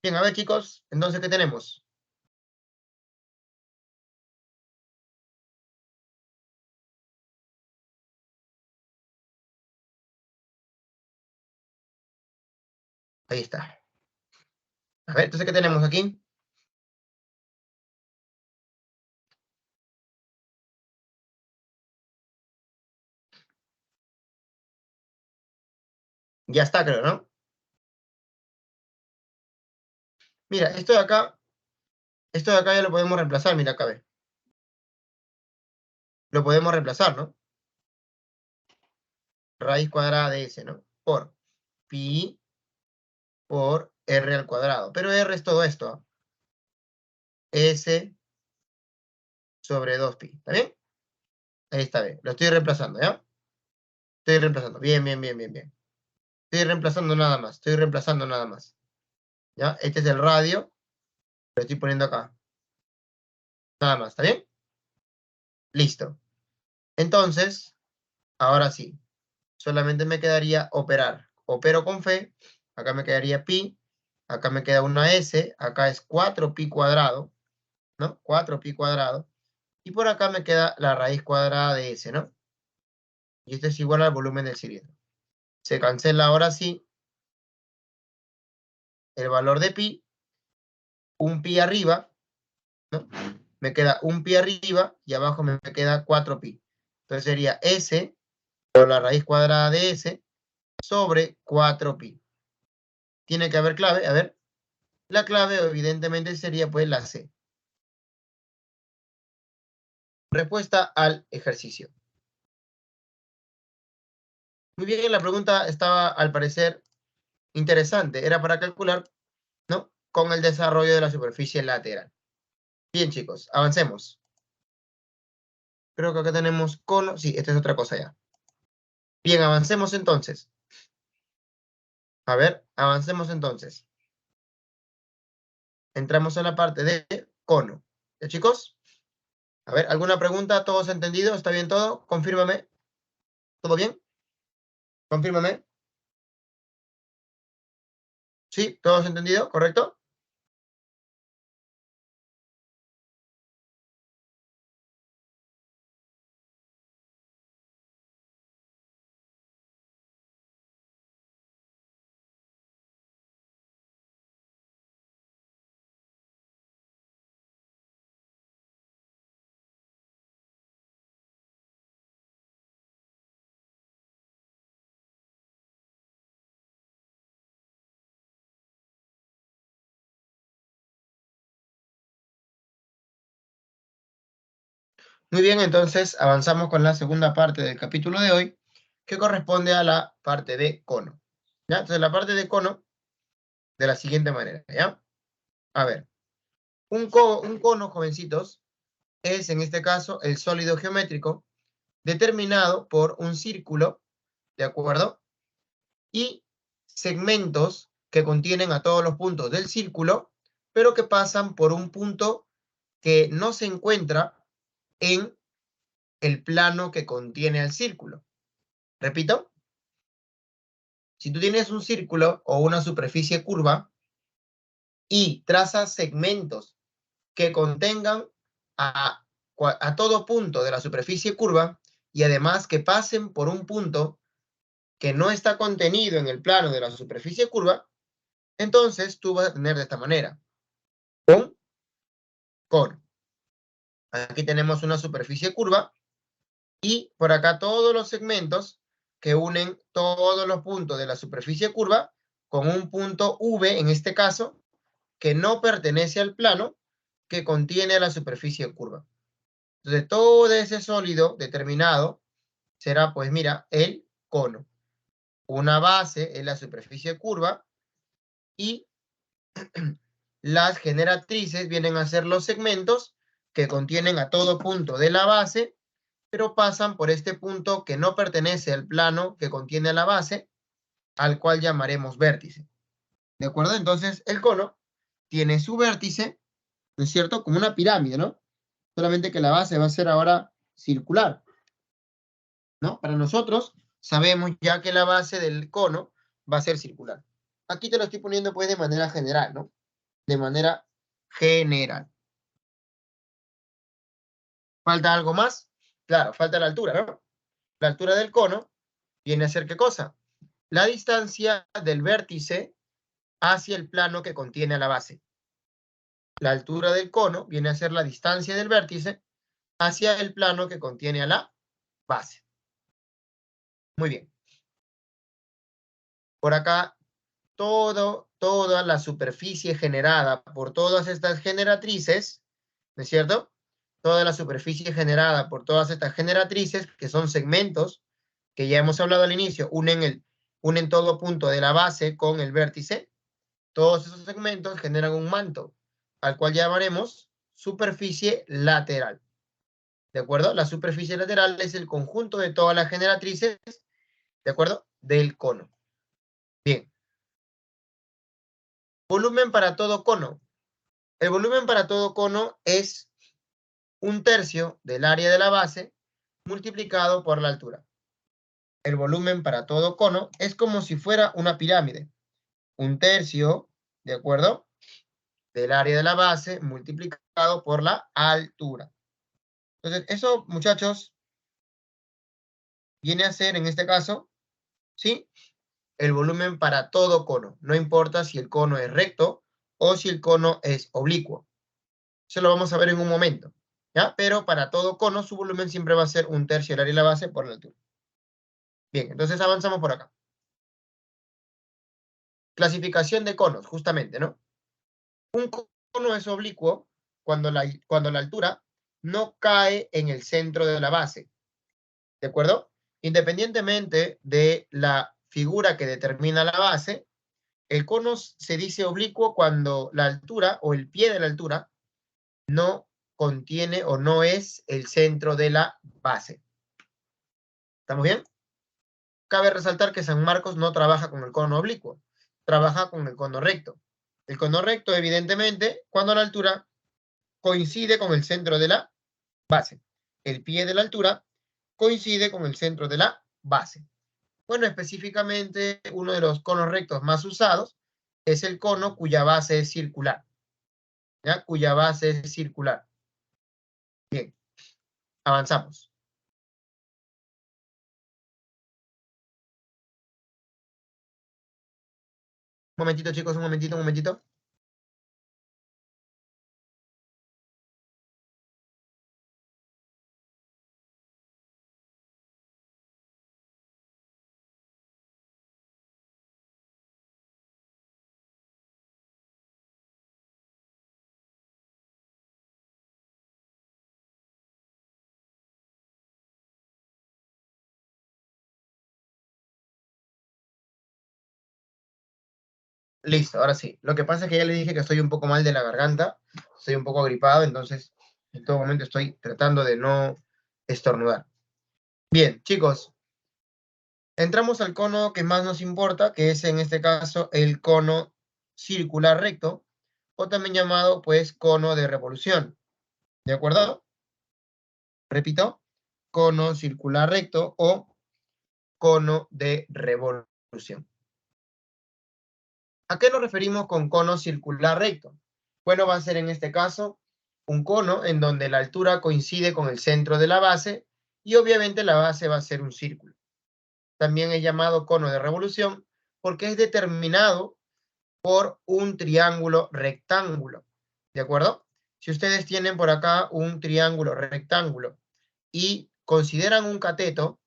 Bien, a ver, chicos, entonces, ¿qué tenemos? Ahí está. A ver, entonces, ¿qué tenemos aquí? Ya está, creo, ¿no? Mira, esto de acá ya lo podemos reemplazar, mira acá, ve. Lo podemos reemplazar, ¿no? Raíz cuadrada de S, ¿no? Por pi por r al cuadrado. Pero r es todo esto, ¿ah? S sobre 2pi, ¿está bien? Ahí está bien. Lo estoy reemplazando, ¿ya? Estoy reemplazando. Bien, bien, bien, bien, bien. Estoy reemplazando nada más. Estoy reemplazando nada más. ¿Ya? Este es el radio. Lo estoy poniendo acá. Nada más, ¿está bien? Listo. Entonces, ahora sí. Solamente me quedaría operar. Opero con fe. Acá me quedaría pi. Acá me queda una S. Acá es 4pi cuadrado, ¿no? 4pi cuadrado. Y por acá me queda la raíz cuadrada de S, ¿no? Y esto es igual al volumen del cilindro. Se cancela ahora sí el valor de pi, un pi arriba, ¿no? Me queda un pi arriba y abajo me queda 4pi. Entonces sería S por la raíz cuadrada de S sobre 4pi. Tiene que haber clave, a ver. La clave evidentemente sería pues la C. Respuesta al ejercicio. Muy bien, la pregunta estaba al parecer interesante. Era para calcular, ¿no? Con el desarrollo de la superficie lateral. Bien, chicos, avancemos. Creo que acá tenemos cono. Sí, esta es otra cosa ya. Bien, avancemos entonces. A ver, avancemos entonces. Entramos en la parte de cono. ¿Ya, chicos? A ver, ¿alguna pregunta? ¿Todos entendido? ¿Está bien todo? Confírmame. ¿Todo bien? Confírmame. ¿Sí? ¿Todos entendido? ¿Correcto? Muy bien, entonces avanzamos con la segunda parte del capítulo de hoy, que corresponde a la parte de cono. ¿Ya? Entonces, la parte de cono, de la siguiente manera, ¿ya? A ver, un cono, jovencitos, es en este caso el sólido geométrico determinado por un círculo, ¿de acuerdo? Y segmentos que contienen a todos los puntos del círculo, pero que pasan por un punto que no se encuentra en el plano que contiene al círculo. Repito, si tú tienes un círculo o una superficie curva y trazas segmentos que contengan a todo punto de la superficie curva y además que pasen por un punto que no está contenido en el plano de la superficie curva, Entonces, tú vas a tener de esta manera. Un cono. Aquí tenemos una superficie curva y por acá todos los segmentos que unen todos los puntos de la superficie curva con un punto V, en este caso, que no pertenece al plano que contiene la superficie curva. Entonces, todo ese sólido determinado será, pues mira, el cono. Una base es la superficie curva y las generatrices vienen a ser los segmentos que contienen a todo punto de la base, pero pasan por este punto que no pertenece al plano que contiene la base, al cual llamaremos vértice. ¿De acuerdo? Entonces, el cono tiene su vértice, ¿no es cierto? Como una pirámide, ¿no? Solamente que la base va a ser ahora circular, ¿no? Para nosotros, sabemos ya que la base del cono va a ser circular. Aquí te lo estoy poniendo, pues, de manera general, ¿no? De manera general. ¿Falta algo más? Claro, falta la altura, ¿no? La altura del cono viene a ser ¿qué cosa? La distancia del vértice hacia el plano que contiene a la base. La altura del cono viene a ser la distancia del vértice hacia el plano que contiene a la base. Muy bien. Por acá, toda la superficie generada por todas estas generatrices, ¿no es cierto? Toda la superficie generada por todas estas generatrices, que son segmentos, que ya hemos hablado al inicio, unen todo punto de la base con el vértice. Todos esos segmentos generan un manto, al cual llamaremos superficie lateral. ¿De acuerdo? La superficie lateral es el conjunto de todas las generatrices, ¿de acuerdo? Del cono. Bien. Volumen para todo cono. El volumen para todo cono es 1/3 del área de la base multiplicado por la altura. El volumen para todo cono es como si fuera una pirámide. 1/3, ¿de acuerdo? Del área de la base multiplicado por la altura. Entonces, eso, muchachos, viene a ser, en este caso, ¿sí? El volumen para todo cono. No importa si el cono es recto o si el cono es oblicuo. Eso lo vamos a ver en un momento, ¿ya? Pero para todo cono, su volumen siempre va a ser 1/3 del área de la base por la altura. Bien, entonces avanzamos por acá. Clasificación de conos, justamente, ¿no? Un cono es oblicuo cuando la altura no cae en el centro de la base, ¿de acuerdo? Independientemente de la figura que determina la base, el cono se dice oblicuo cuando la altura o el pie de la altura no contiene o no es el centro de la base. ¿Estamos bien? Cabe resaltar que San Marcos no trabaja con el cono oblicuo, trabaja con el cono recto. El cono recto, evidentemente, cuando la altura coincide con el centro de la base. El pie de la altura coincide con el centro de la base. Bueno, específicamente, uno de los conos rectos más usados es el cono cuya base es circular. ¿Ya? Cuya base es circular. Bien, avanzamos. Un momentito, chicos, un momentito, un momentito. Listo, ahora sí. Lo que pasa es que ya le dije que estoy un poco mal de la garganta, estoy un poco agripado, entonces en todo momento estoy tratando de no estornudar. Bien, chicos, entramos al cono que más nos importa, que es en este caso el cono circular recto, o también llamado pues cono de revolución. ¿De acuerdo? Repito, cono circular recto o cono de revolución. ¿A qué nos referimos con cono circular recto? Bueno, va a ser en este caso un cono en donde la altura coincide con el centro de la base y obviamente la base va a ser un círculo. También es llamado cono de revolución porque es determinado por un triángulo rectángulo. ¿De acuerdo? Si ustedes tienen por acá un triángulo rectángulo y consideran un cateto,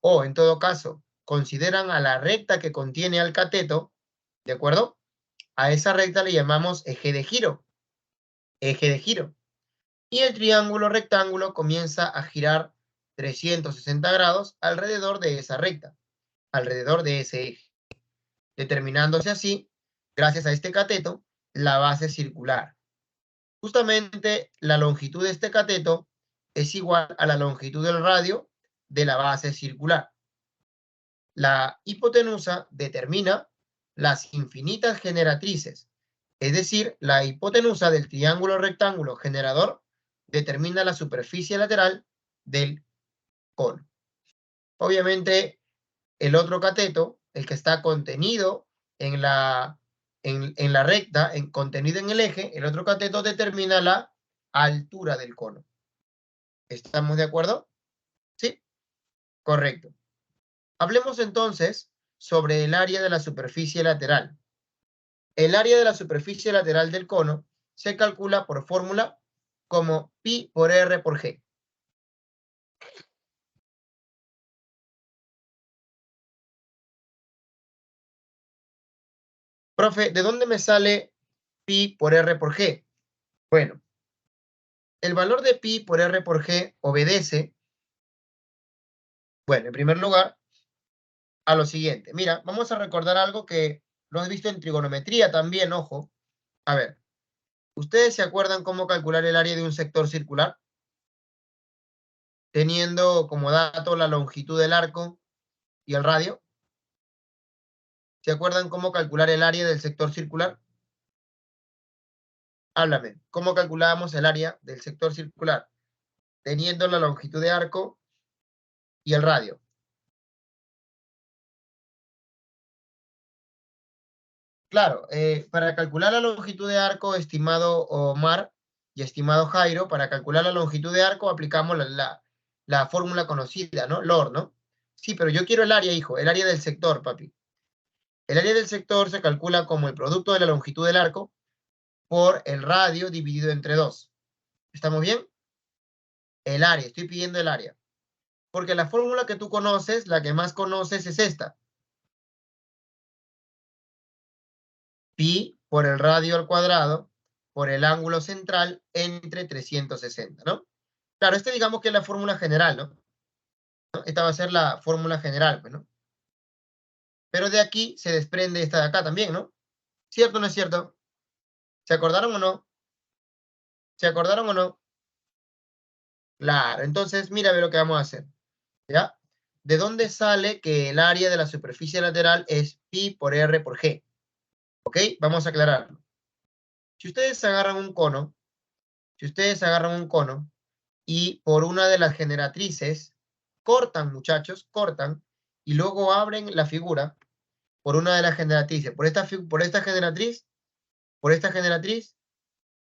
o en todo caso, consideran a la recta que contiene al cateto, ¿de acuerdo? A esa recta le llamamos eje de giro. Eje de giro. Y el triángulo rectángulo comienza a girar 360 grados alrededor de esa recta, alrededor de ese eje, determinándose así, gracias a este cateto, la base circular. Justamente la longitud de este cateto es igual a la longitud del radio de la base circular. La hipotenusa determina las infinitas generatrices, es decir, la hipotenusa del triángulo rectángulo generador determina la superficie lateral del cono. Obviamente, el otro cateto, el que está contenido en la recta, contenido en el eje, el otro cateto determina la altura del cono. ¿Estamos de acuerdo? Sí, correcto. Hablemos entonces sobre el área de la superficie lateral. El área de la superficie lateral del cono se calcula por fórmula como pi por r por g. Profe, ¿de dónde me sale pi por r por g? Bueno, el valor de pi por r por g obedece, bueno, en primer lugar, a lo siguiente. Mira, vamos a recordar algo que lo has visto en trigonometría también, ojo. A ver, ¿ustedes se acuerdan cómo calcular el área de un sector circular? Teniendo como dato la longitud del arco y el radio. ¿Se acuerdan cómo calcular el área del sector circular? Háblame, ¿cómo calculábamos el área del sector circular? Teniendo la longitud de arco y el radio. Claro, para calcular la longitud de arco, estimado Omar y estimado Jairo, para calcular la longitud de arco aplicamos la fórmula conocida, ¿no? LOR, ¿no? Sí, pero yo quiero el área, hijo, el área del sector, papi. El área del sector se calcula como el producto de la longitud del arco por el radio dividido entre 2. ¿Estamos bien? El área, estoy pidiendo el área. Porque la fórmula que tú conoces, la que más conoces es esta. Pi por el radio al cuadrado por el ángulo central entre 360, ¿no? Claro, digamos que es la fórmula general, ¿no? Esta va a ser la fórmula general, pues, ¿no? Pero de aquí se desprende esta de acá también, ¿no? ¿Cierto o no es cierto? ¿Se acordaron o no? ¿Se acordaron o no? Claro, entonces mira a ver lo que vamos a hacer, ¿ya? ¿De dónde sale que el área de la superficie lateral es pi por r por g? ¿Ok? Vamos a aclararlo. Si ustedes agarran un cono, y por una de las generatrices cortan, muchachos, cortan, y luego abren la figura por una de las generatrices. Por esta generatriz,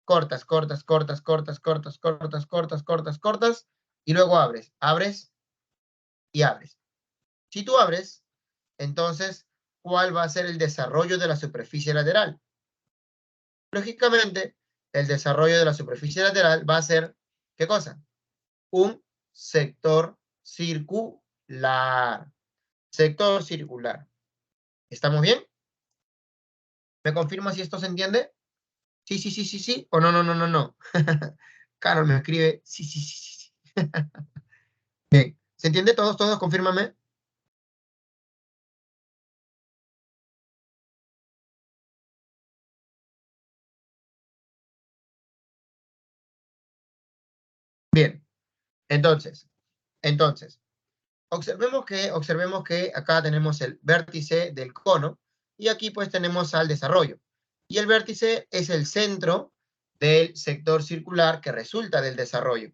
cortas, cortas, cortas, cortas, cortas, cortas, cortas, cortas, cortas, y luego abres, abres y abres. Si tú abres, entonces, ¿cuál va a ser el desarrollo de la superficie lateral? Lógicamente, el desarrollo de la superficie lateral va a ser, ¿qué cosa? Un sector circular. Sector circular. ¿Estamos bien? ¿Me confirma si esto se entiende? Sí, sí, sí, sí, sí. O no, no, no, no, no. Carol me escribe, sí, sí, sí, sí, sí. Bien. ¿Se entiende todos? Todos, confírmame. Bien. Entonces, observemos que acá tenemos el vértice del cono y aquí pues tenemos al desarrollo. Y el vértice es el centro del sector circular que resulta del desarrollo.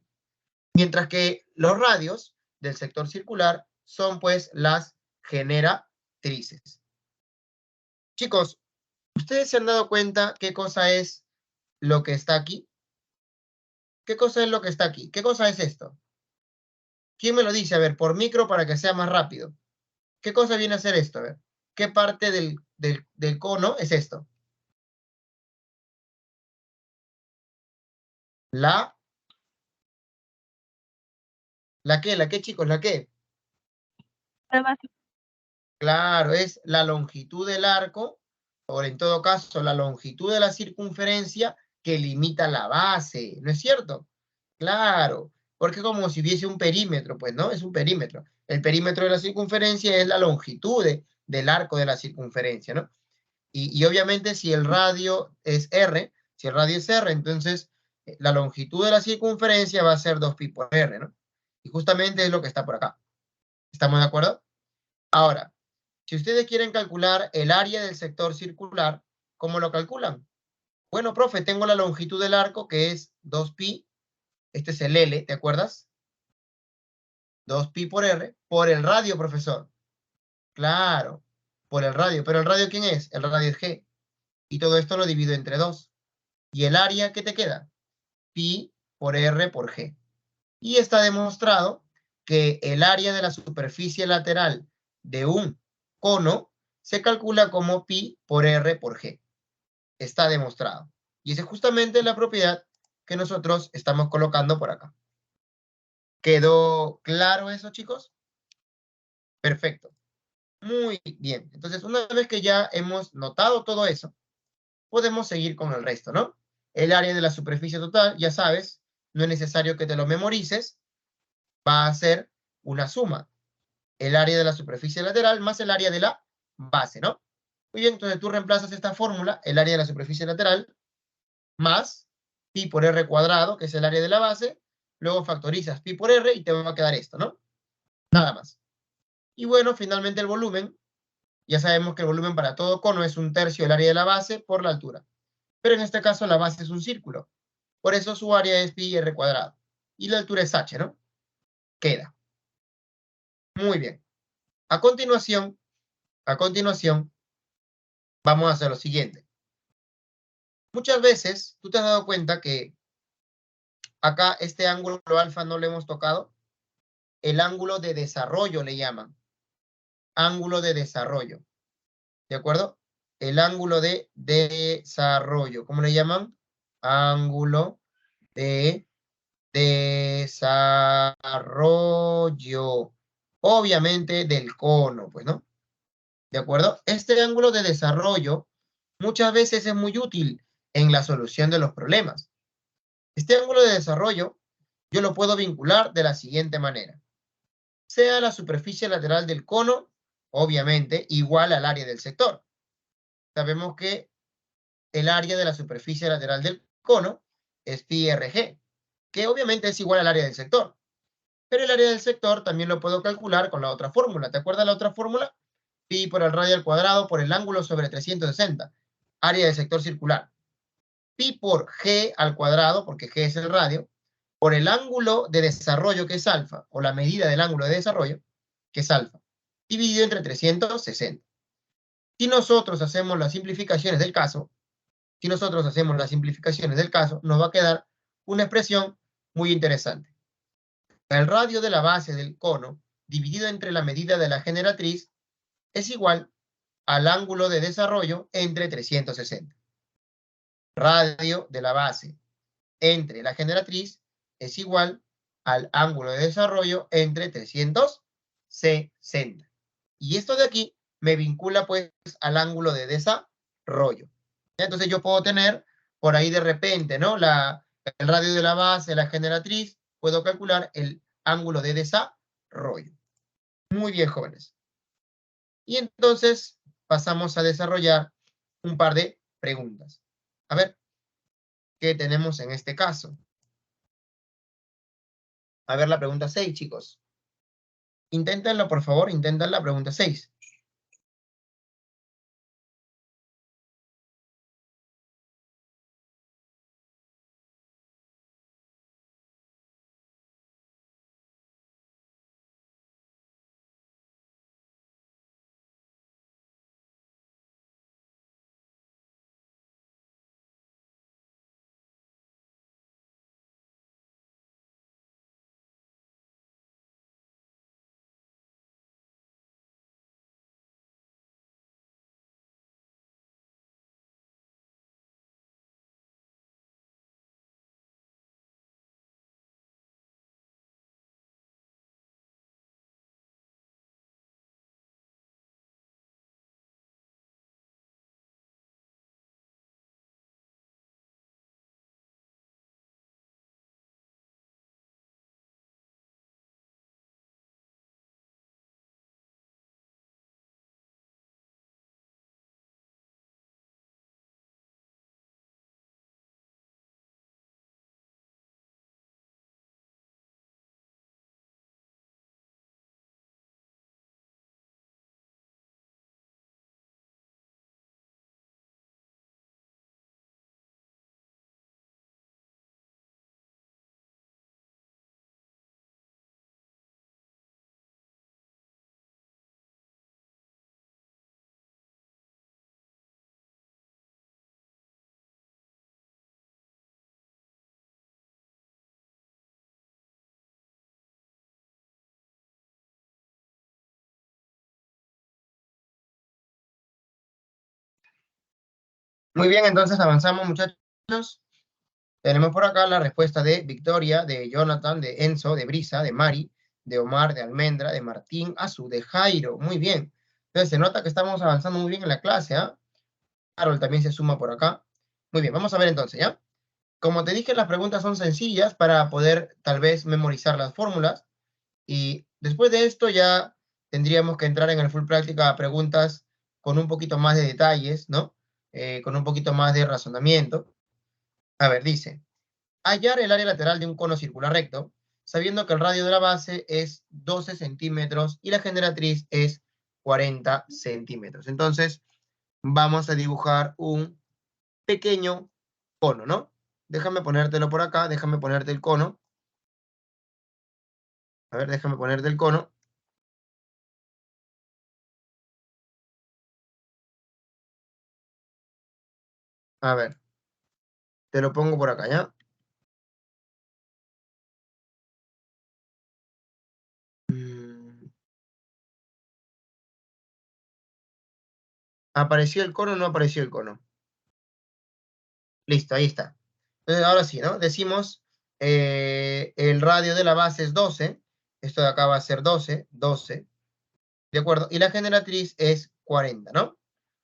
Mientras que los radios del sector circular son pues las generatrices. Chicos, ¿ustedes se han dado cuenta qué cosa es lo que está aquí? ¿Qué cosa es lo que está aquí? ¿Qué cosa es esto? ¿Quién me lo dice? A ver, por micro para que sea más rápido. ¿Qué cosa viene a ser esto? A ver, ¿qué parte del cono es esto? La qué, chicos? ¿La qué? La base. Claro, es la longitud del arco, o en todo caso, la longitud de la circunferencia que limita la base, ¿no es cierto? Claro, porque como si hubiese un perímetro, pues no, es un perímetro. El perímetro de la circunferencia es la longitud del arco de la circunferencia, ¿no? Y obviamente si el radio es R, si el radio es R, entonces la longitud de la circunferencia va a ser 2pi por R, ¿no? Y justamente es lo que está por acá. ¿Estamos de acuerdo? Ahora, si ustedes quieren calcular el área del sector circular, ¿cómo lo calculan? Bueno, profe, tengo la longitud del arco que es 2pi, este es el L, ¿te acuerdas? 2pi por R, por el radio, profesor. Claro, por el radio. ¿Pero el radio quién es? El radio es G. Y todo esto lo divido entre 2. ¿Y el área qué te queda? Pi por R por G. Y está demostrado que el área de la superficie lateral de un cono se calcula como pi por R por G. Está demostrado. Y esa es justamente la propiedad que nosotros estamos colocando por acá. ¿Quedó claro eso, chicos? Perfecto. Muy bien. Entonces, una vez que ya hemos notado todo eso, podemos seguir con el resto, ¿no? El área de la superficie total, ya sabes, no es necesario que te lo memorices, va a ser una suma. El área de la superficie lateral más el área de la base, ¿no? Muy bien, entonces tú reemplazas esta fórmula, el área de la superficie lateral, más pi por r cuadrado, que es el área de la base, luego factorizas pi por r y te va a quedar esto, ¿no? Nada más. Y bueno, finalmente el volumen, ya sabemos que el volumen para todo cono es 1/3 del área de la base por la altura. Pero en este caso la base es un círculo. Por eso su área es pi r cuadrado. Y la altura es h, ¿no? Queda. Muy bien. A continuación, vamos a hacer lo siguiente. Muchas veces, tú te has dado cuenta que acá este ángulo alfa no lo hemos tocado. El ángulo de desarrollo le llaman. Ángulo de desarrollo. ¿De acuerdo? El ángulo de desarrollo. ¿Cómo le llaman? Ángulo de desarrollo. Obviamente del cono, pues, ¿no? ¿De acuerdo? Este ángulo de desarrollo muchas veces es muy útil en la solución de los problemas. Este ángulo de desarrollo yo lo puedo vincular de la siguiente manera. Sea la superficie lateral del cono, obviamente, igual al área del sector. Sabemos que el área de la superficie lateral del cono es pi rg, que obviamente es igual al área del sector. Pero el área del sector también lo puedo calcular con la otra fórmula. ¿Te acuerdas la otra fórmula? Pi por el radio al cuadrado por el ángulo sobre 360. Área del sector circular. Pi por g al cuadrado, porque g es el radio, por el ángulo de desarrollo, que es alfa, o la medida del ángulo de desarrollo, que es alfa, dividido entre 360. Si nosotros hacemos las simplificaciones del caso, nos va a quedar una expresión muy interesante. El radio de la base del cono, dividido entre la medida de la generatriz, es igual al ángulo de desarrollo entre 360. Radio de la base entre la generatriz es igual al ángulo de desarrollo entre 360. Y esto de aquí me vincula pues al ángulo de desarrollo. Entonces yo puedo tener por ahí de repente, ¿no? El radio de la base, la generatriz, puedo calcular el ángulo de desarrollo. Muy bien, jóvenes. Y entonces pasamos a desarrollar un par de preguntas. A ver, ¿qué tenemos en este caso? A ver la pregunta 6, chicos. Inténtenlo, por favor, intentan la pregunta 6. Muy bien, entonces avanzamos, muchachos. Tenemos por acá la respuesta de Victoria, de Jonathan, de Enzo, de Brisa, de Mari, de Omar, de Almendra, de Martín, Azu, de Jairo. Muy bien. Entonces se nota que estamos avanzando muy bien en la clase, ¿ah? Carol también se suma por acá. Muy bien, vamos a ver entonces, ¿ya? Como te dije, las preguntas son sencillas para poder tal vez memorizar las fórmulas. Y después de esto ya tendríamos que entrar en el full práctica a preguntas con un poquito más de detalles, ¿no? Con un poquito más de razonamiento. A ver, dice, hallar el área lateral de un cono circular recto, sabiendo que el radio de la base es 12 centímetros y la generatriz es 40 centímetros. Entonces, vamos a dibujar un pequeño cono, ¿no? Déjame ponértelo por acá, déjame ponerte el cono. A ver, déjame ponerte el cono. A ver, te lo pongo por acá, ¿ya? Mm, ¿apareció el cono o no apareció el cono? Listo, ahí está. Entonces, ahora sí, ¿no? Decimos, el radio de la base es 12. Esto de acá va a ser 12. ¿De acuerdo? Y la generatriz es 40, ¿no?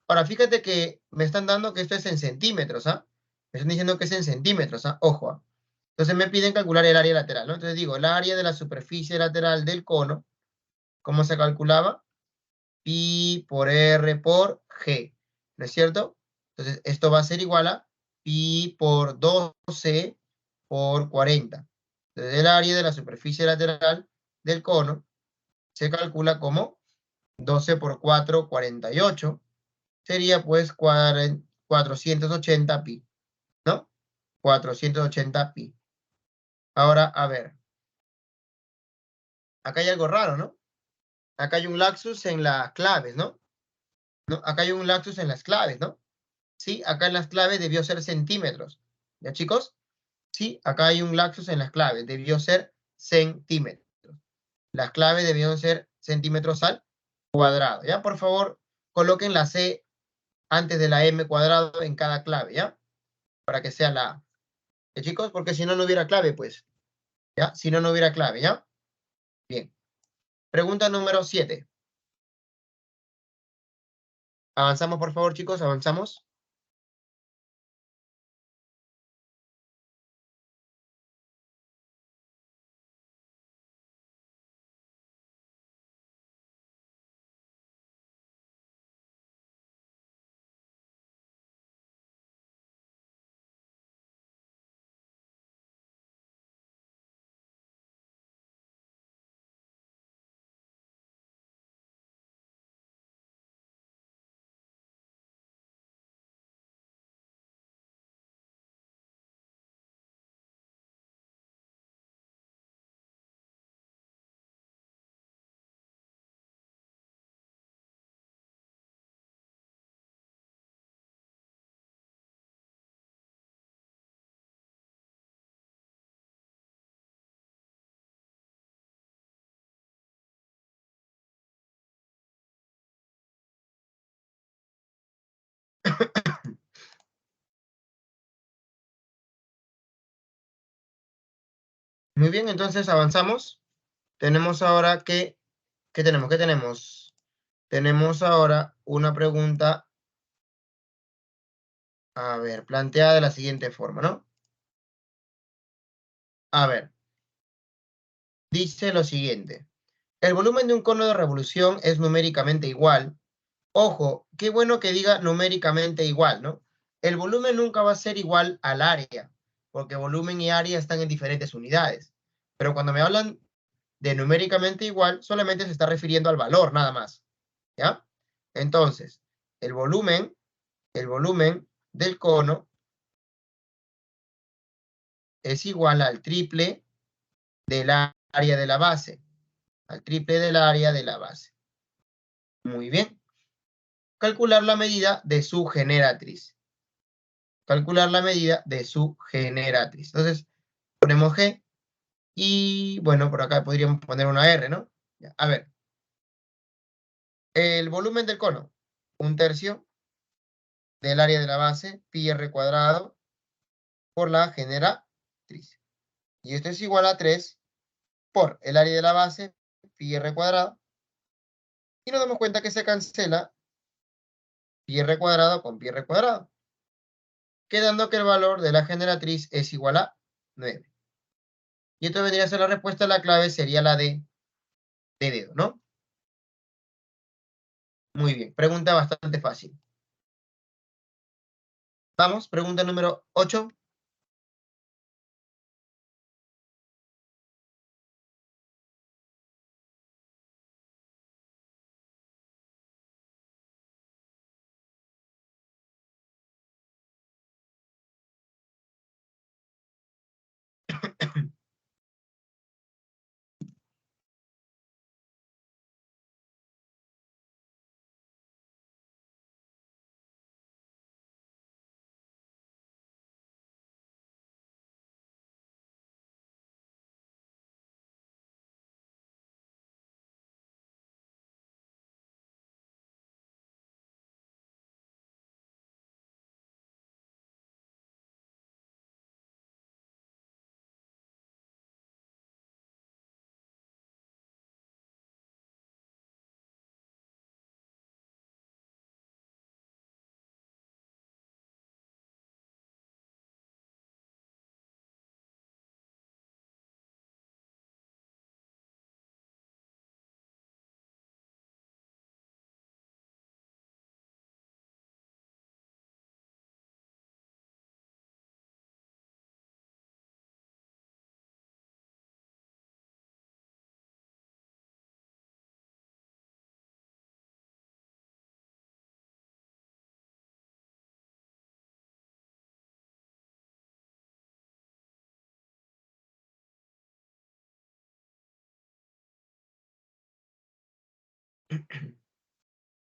Ahora, fíjate que me están dando que esto es en centímetros, ¿ah? Me están diciendo que es en centímetros, ¿ah? Ojo, ¿ah? Entonces me piden calcular el área lateral, ¿no? Entonces digo, el área de la superficie lateral del cono, ¿cómo se calculaba? Pi por R por G, ¿no es cierto? Entonces esto va a ser igual a pi por 12 por 40. Entonces el área de la superficie lateral del cono se calcula como 12 por 4, 48. Sería pues 480 pi, ¿no? 480 pi. Ahora, a ver, acá hay algo raro, ¿no? Acá hay un lapsus en las claves, ¿no? ¿No? Acá hay un lapsus en las claves, ¿no? Sí, acá en las claves debió ser centímetros. ¿Ya, chicos? Sí, acá hay un lapsus en las claves, debió ser centímetros. Las claves debieron ser centímetros al cuadrado, ¿ya? Por favor, coloquen la C antes de la M cuadrado en cada clave, ¿ya? Para que sea la A. ¿Ya, chicos? Porque si no, no hubiera clave, pues. ¿Ya? Si no, no hubiera clave, ¿ya? Bien. Pregunta número 7. Avanzamos, por favor, chicos, avanzamos. Muy bien, entonces avanzamos. Tenemos ahora que, ¿qué tenemos? ¿Qué tenemos? Tenemos ahora una pregunta, a ver, planteada de la siguiente forma, ¿no? A ver, dice lo siguiente. El volumen de un cono de revolución es numéricamente igual. Ojo, qué bueno que diga numéricamente igual, ¿no? El volumen nunca va a ser igual al área, porque volumen y área están en diferentes unidades. Pero cuando me hablan de numéricamente igual, solamente se está refiriendo al valor, nada más. ¿Ya? Entonces, el volumen del cono es igual al triple del área de la base. Al triple del área de la base. Muy bien. Calcular la medida de su generatriz. Calcular la medida de su generatriz. Entonces, ponemos G y, bueno, por acá podríamos poner una R, ¿no? Ya, a ver. El volumen del cono, 1/3 del área de la base, pi r cuadrado, por la generatriz. Y esto es igual a 3 por el área de la base, pi r cuadrado. Y nos damos cuenta que se cancela pi r cuadrado con pi r cuadrado, quedando que el valor de la generatriz es igual a 9. Y esto vendría a ser la respuesta, la clave sería la de dedo, ¿no? Muy bien, pregunta bastante fácil. Vamos, pregunta número 8.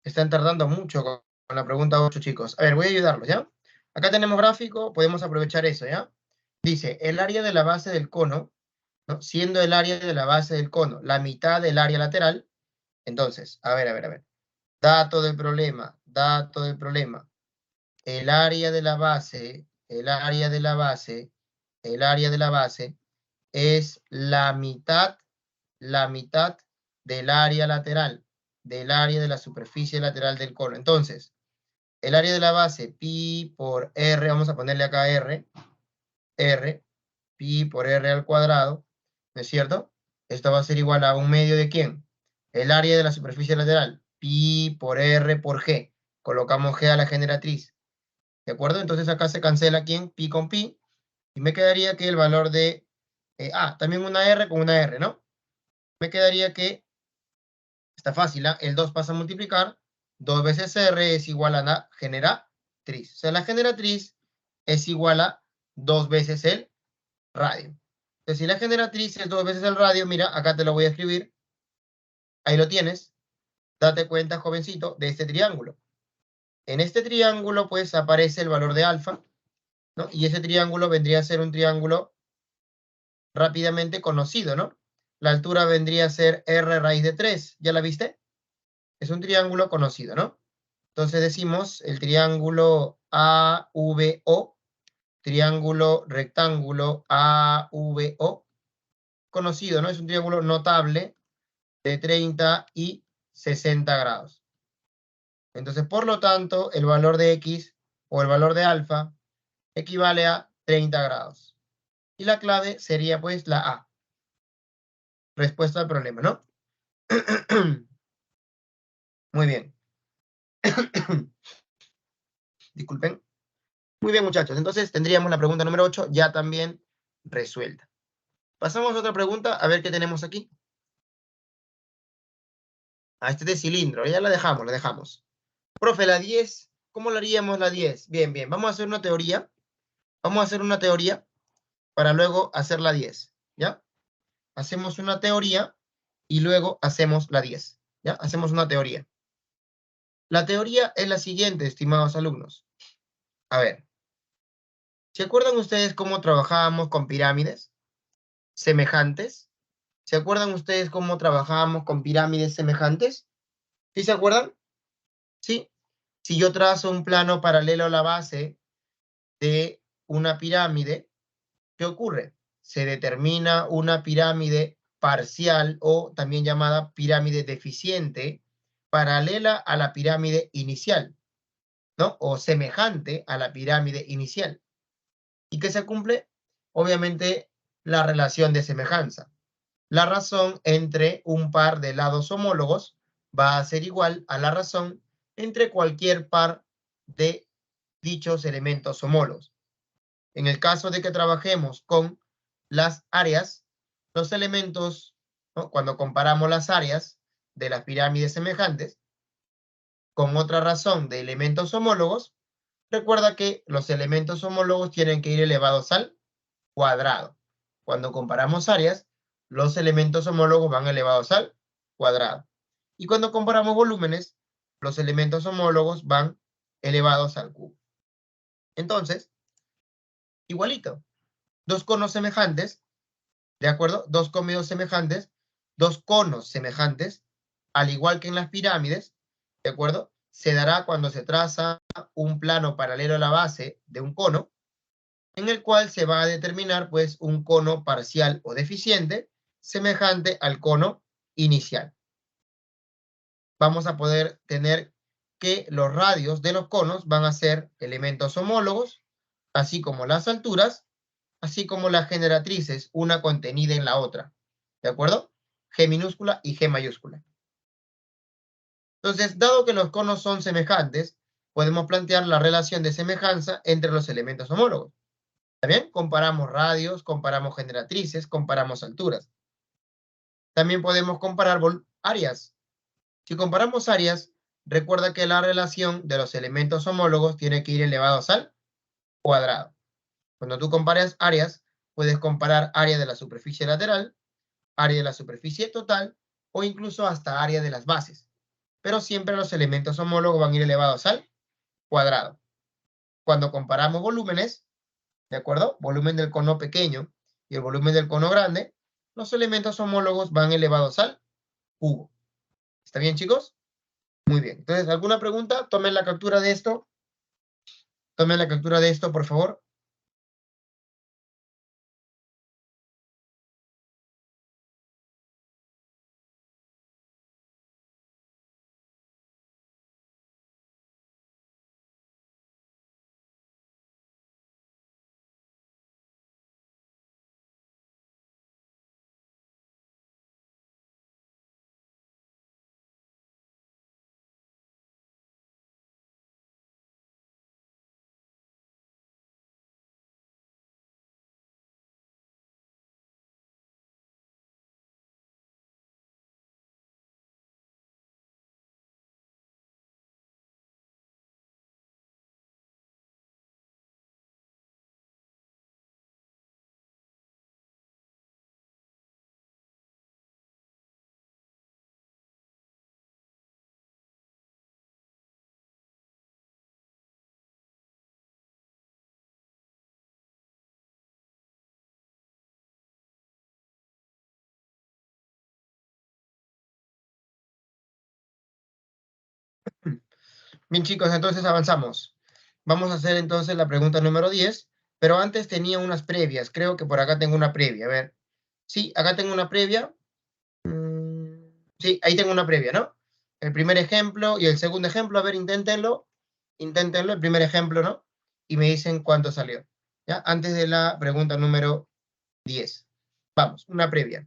Están tardando mucho con la pregunta 8, chicos. A ver, voy a ayudarlos, ¿ya? Acá tenemos gráfico, podemos aprovechar eso, ¿ya? Dice, el área de la base del cono, ¿no? Siendo el área de la base del cono la mitad del área lateral. Entonces, a ver. Dato del problema, dato del problema. El área de la base, el área de la base, el área de la base es la mitad del área lateral, del área de la superficie lateral del cono. Entonces, el área de la base, pi por r, vamos a ponerle acá r, pi por r al cuadrado, ¿no es cierto? Esto va a ser igual a un medio de ¿quién? El área de la superficie lateral, pi por r por g. Colocamos g a la generatriz, ¿de acuerdo? Entonces acá se cancela ¿quién? Pi con pi, y me quedaría que el valor de, también una r con una r, ¿no? Me quedaría que, está fácil, ¿ah? El 2 pasa a multiplicar, 2 veces r es igual a la generatriz. O sea, la generatriz es igual a 2 veces el radio. Entonces, si la generatriz es 2 veces el radio, mira, acá te lo voy a escribir. Ahí lo tienes. Date cuenta, jovencito, de este triángulo. En este triángulo, pues, aparece el valor de alfa, ¿no? Y ese triángulo vendría a ser un triángulo rápidamente conocido, ¿no? La altura vendría a ser r raíz de 3. ¿Ya la viste? Es un triángulo conocido, ¿no? Entonces decimos el triángulo AVO, triángulo rectángulo AVO, conocido, ¿no? Es un triángulo notable de 30 y 60 grados. Entonces, por lo tanto, el valor de X o el valor de alfa equivale a 30 grados. Y la clave sería, pues, la A. Respuesta al problema, ¿no? Muy bien. Disculpen. Muy bien, muchachos. Entonces, tendríamos la pregunta número 8 ya también resuelta. Pasamos a otra pregunta, a ver qué tenemos aquí. Este de cilindro, ya la dejamos, la dejamos. Profe, la 10, ¿cómo lo haríamos la 10? Bien, bien, vamos a hacer una teoría. Vamos a hacer una teoría para luego hacer la 10, ¿ya? Hacemos una teoría y luego hacemos la 10, ¿ya? Hacemos una teoría. La teoría es la siguiente, estimados alumnos. A ver, ¿se acuerdan ustedes cómo trabajábamos con pirámides semejantes? ¿Se acuerdan ustedes cómo trabajábamos con pirámides semejantes? ¿Sí se acuerdan? ¿Sí? Si yo trazo un plano paralelo a la base de una pirámide, ¿qué ocurre? Se determina una pirámide parcial o también llamada pirámide deficiente, paralela a la pirámide inicial, ¿no? O semejante a la pirámide inicial. ¿Y qué se cumple? Obviamente la relación de semejanza. La razón entre un par de lados homólogos va a ser igual a la razón entre cualquier par de dichos elementos homólogos. En el caso de que trabajemos con las áreas, los elementos, ¿no? Cuando comparamos las áreas de las pirámides semejantes con otra razón de elementos homólogos, recuerda que los elementos homólogos tienen que ir elevados al cuadrado. Cuando comparamos áreas, los elementos homólogos van elevados al cuadrado. Y cuando comparamos volúmenes, los elementos homólogos van elevados al cubo. Entonces, igualito, dos conos semejantes, ¿de acuerdo? Dos cómodos semejantes, dos conos semejantes, al igual que en las pirámides, ¿de acuerdo? Se dará cuando se traza un plano paralelo a la base de un cono, en el cual se va a determinar pues un cono parcial o deficiente semejante al cono inicial. Vamos a poder tener que los radios de los conos van a ser elementos homólogos, así como las alturas, así como las generatrices, una contenida en la otra. ¿De acuerdo? G minúscula y G mayúscula. Entonces, dado que los conos son semejantes, podemos plantear la relación de semejanza entre los elementos homólogos. También comparamos radios, comparamos generatrices, comparamos alturas. También podemos comparar áreas. Si comparamos áreas, recuerda que la relación de los elementos homólogos tiene que ir elevados al cuadrado. Cuando tú compares áreas, puedes comparar área de la superficie lateral, área de la superficie total o incluso hasta área de las bases. Pero siempre los elementos homólogos van a ir elevados al cuadrado. Cuando comparamos volúmenes, ¿de acuerdo? Volumen del cono pequeño y el volumen del cono grande, los elementos homólogos van elevados al cubo. ¿Está bien, chicos? Muy bien. Entonces, ¿alguna pregunta? Tomen la captura de esto. Tomen la captura de esto, por favor. Bien, chicos, entonces avanzamos. Vamos a hacer entonces la pregunta número 10, pero antes tenía unas previas. Creo que por acá tengo una previa. A ver. Sí, acá tengo una previa. Sí, ahí tengo una previa, ¿no? El primer ejemplo y el segundo ejemplo. A ver, inténtenlo. Inténtenlo, el primer ejemplo, ¿no? Y me dicen cuánto salió. ¿Ya? Antes de la pregunta número 10. Vamos, una previa.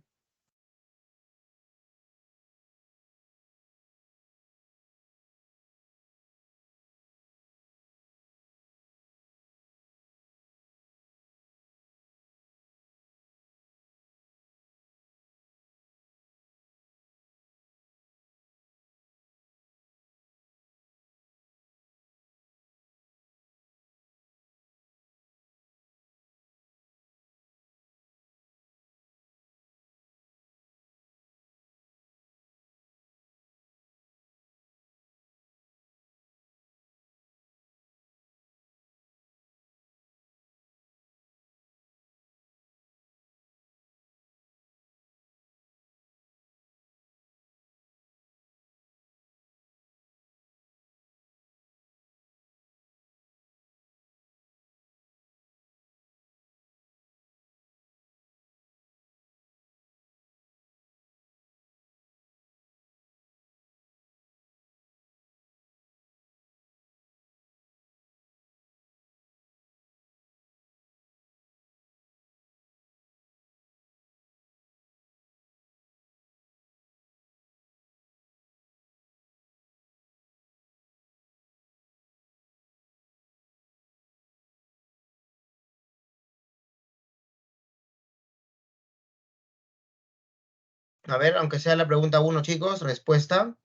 A ver, aunque sea la pregunta 1, chicos, respuesta.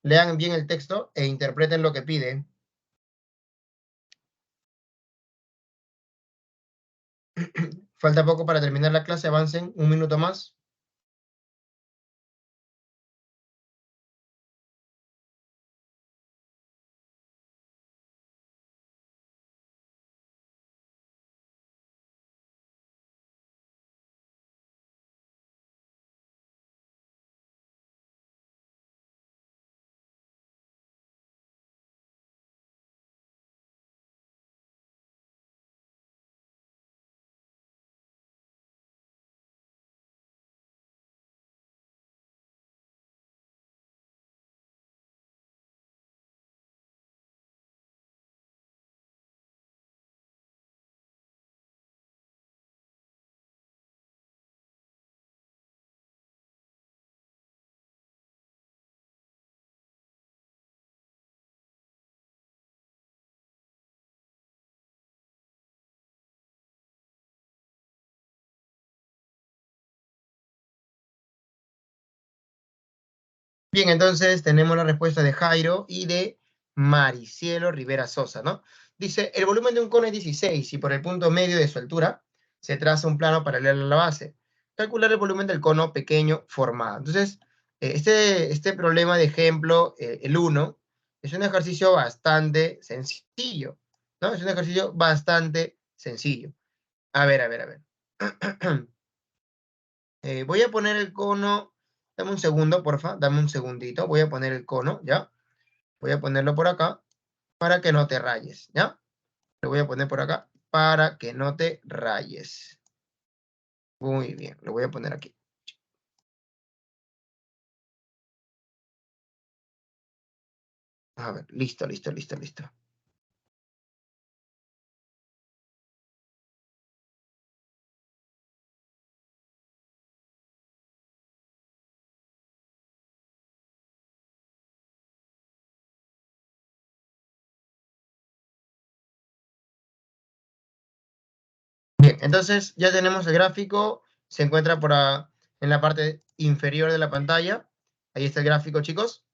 Lean bien el texto e interpreten lo que pide. Falta poco para terminar la clase, avancen un minuto más. Bien, entonces tenemos la respuesta de Jairo y de Maricielo Rivera Sosa, ¿no? Dice, el volumen de un cono es 16 y por el punto medio de su altura se traza un plano paralelo a la base. Calcular el volumen del cono pequeño formado. Entonces, este problema de ejemplo, el 1, es un ejercicio bastante sencillo, ¿no? Es un ejercicio bastante sencillo. A ver, a ver, a ver. Voy a poner el cono, dame un segundo, porfa, dame un segundito, voy a poner el cono, ¿ya? Voy a ponerlo por acá para que no te rayes, ¿ya? Lo voy a poner por acá para que no te rayes. Muy bien, lo voy a poner aquí. A ver, listo, listo, listo, listo. Bien, entonces ya tenemos el gráfico, se encuentra en la parte inferior de la pantalla. Ahí está el gráfico, chicos.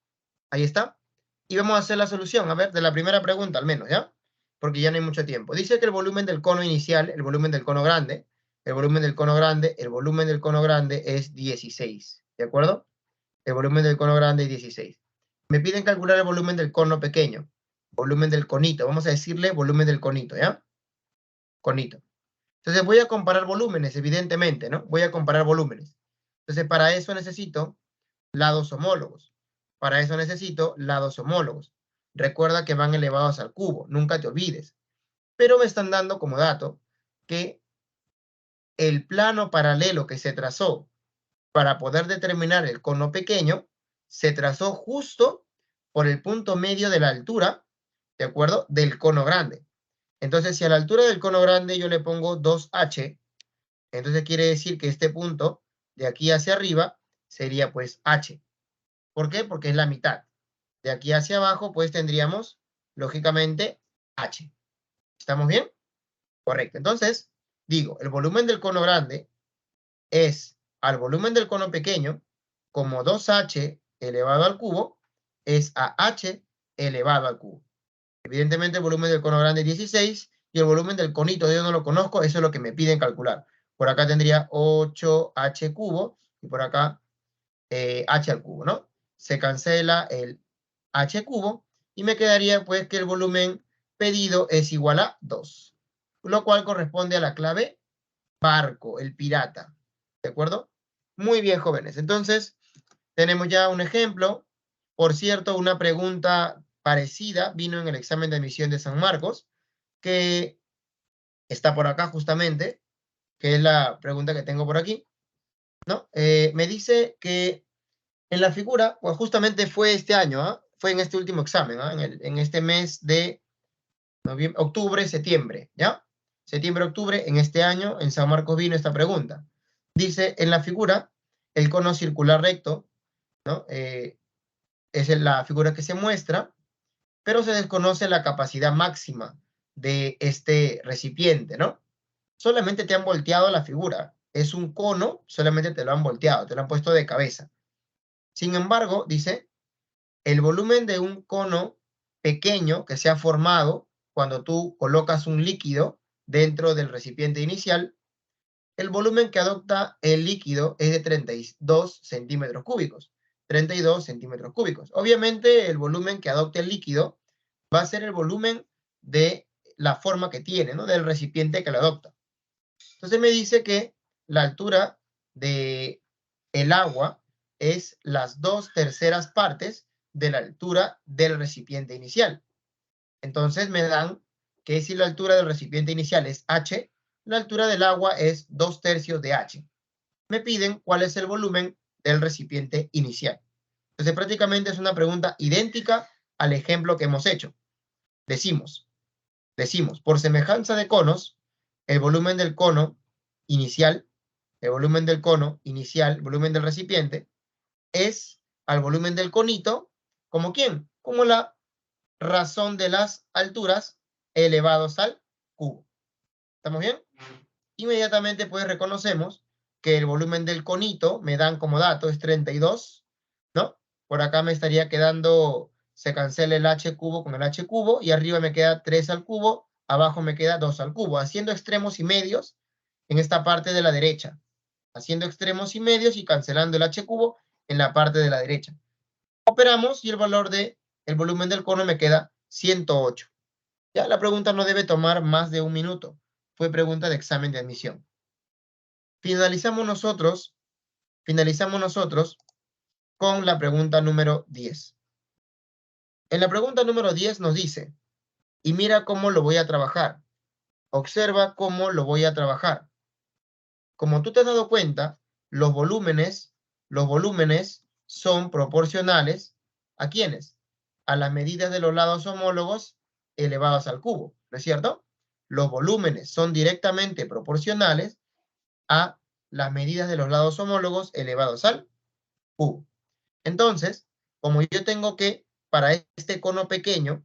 Ahí está. Y vamos a hacer la solución, a ver, de la primera pregunta al menos, ¿ya? Porque ya no hay mucho tiempo. Dice que el volumen del cono inicial, el volumen del cono grande, el volumen del cono grande, el volumen del cono grande es 16, ¿de acuerdo? El volumen del cono grande es 16. Me piden calcular el volumen del cono pequeño, volumen del conito, vamos a decirle volumen del conito, ¿ya? Conito. Entonces voy a comparar volúmenes, evidentemente, ¿no? Voy a comparar volúmenes. Entonces para eso necesito lados homólogos. Para eso necesito lados homólogos. Recuerda que van elevados al cubo, nunca te olvides. Pero me están dando como dato que el plano paralelo que se trazó para poder determinar el cono pequeño se trazó justo por el punto medio de la altura, ¿de acuerdo? Del cono grande. Entonces, si a la altura del cono grande yo le pongo 2h, entonces quiere decir que este punto de aquí hacia arriba sería pues h. ¿Por qué? Porque es la mitad. De aquí hacia abajo, pues tendríamos, lógicamente, h. ¿Estamos bien? Correcto. Entonces, digo, el volumen del cono grande es al volumen del cono pequeño, como 2h elevado al cubo, es a h elevado al cubo. Evidentemente, el volumen del cono grande es 16 y el volumen del conito yo no lo conozco, eso es lo que me piden calcular. Por acá tendría 8h cubo y por acá h al cubo, ¿no? Se cancela el h cubo y me quedaría pues que el volumen pedido es igual a 2, lo cual corresponde a la clave barco, el pirata, ¿de acuerdo? Muy bien, jóvenes. Entonces, tenemos ya un ejemplo. Por cierto, una pregunta parecida vino en el examen de admisión de San Marcos, que está por acá justamente, que es la pregunta que tengo por aquí, ¿no? Me dice que en la figura, pues justamente fue este año, ¿ah? Fue en este último examen, ¿ah? En este mes de octubre, septiembre, ¿ya? Septiembre, octubre, en este año, en San Marcos vino esta pregunta. Dice, en la figura, el cono circular recto, ¿no? Es la figura que se muestra, pero se desconoce la capacidad máxima de este recipiente, ¿no? Solamente te han volteado la figura, es un cono, solamente te lo han volteado, te lo han puesto de cabeza. Sin embargo, dice, el volumen de un cono pequeño que se ha formado cuando tú colocas un líquido dentro del recipiente inicial, el volumen que adopta el líquido es de 32 centímetros cúbicos. 32 centímetros cúbicos. Obviamente, el volumen que adopte el líquido va a ser el volumen de la forma que tiene, ¿no? Del recipiente que lo adopta. Entonces me dice que la altura de el agua es las 2/3 partes de la altura del recipiente inicial. Entonces me dan que si la altura del recipiente inicial es h, la altura del agua es 2/3 de h. Me piden cuál es el volumen del recipiente inicial. Entonces prácticamente es una pregunta idéntica al ejemplo que hemos hecho. Decimos, por semejanza de conos, el volumen del cono inicial, el volumen del cono inicial, el volumen del recipiente, es al volumen del conito, ¿como quién? Como la razón de las alturas elevados al cubo. ¿Estamos bien? Inmediatamente pues reconocemos que el volumen del conito me dan como dato es 32, ¿no? Por acá me estaría quedando, se cancela el h cubo con el h cubo y arriba me queda 3 al cubo, abajo me queda 2 al cubo, haciendo extremos y medios en esta parte de la derecha. Haciendo extremos y medios y cancelando el h cubo en la parte de la derecha. Operamos y el valor del volumen del cono me queda 108. Ya la pregunta no debe tomar más de un minuto. Fue pregunta de examen de admisión. Finalizamos nosotros con la pregunta número 10. En la pregunta número 10 nos dice, y mira cómo lo voy a trabajar. Observa cómo lo voy a trabajar. Como tú te has dado cuenta, los volúmenes son proporcionales ¿a quiénes? A las medidas de los lados homólogos elevados al cubo, ¿no es cierto? Los volúmenes son directamente proporcionales a las medidas de los lados homólogos elevados al cubo. Entonces, como yo tengo que, para este cono pequeño,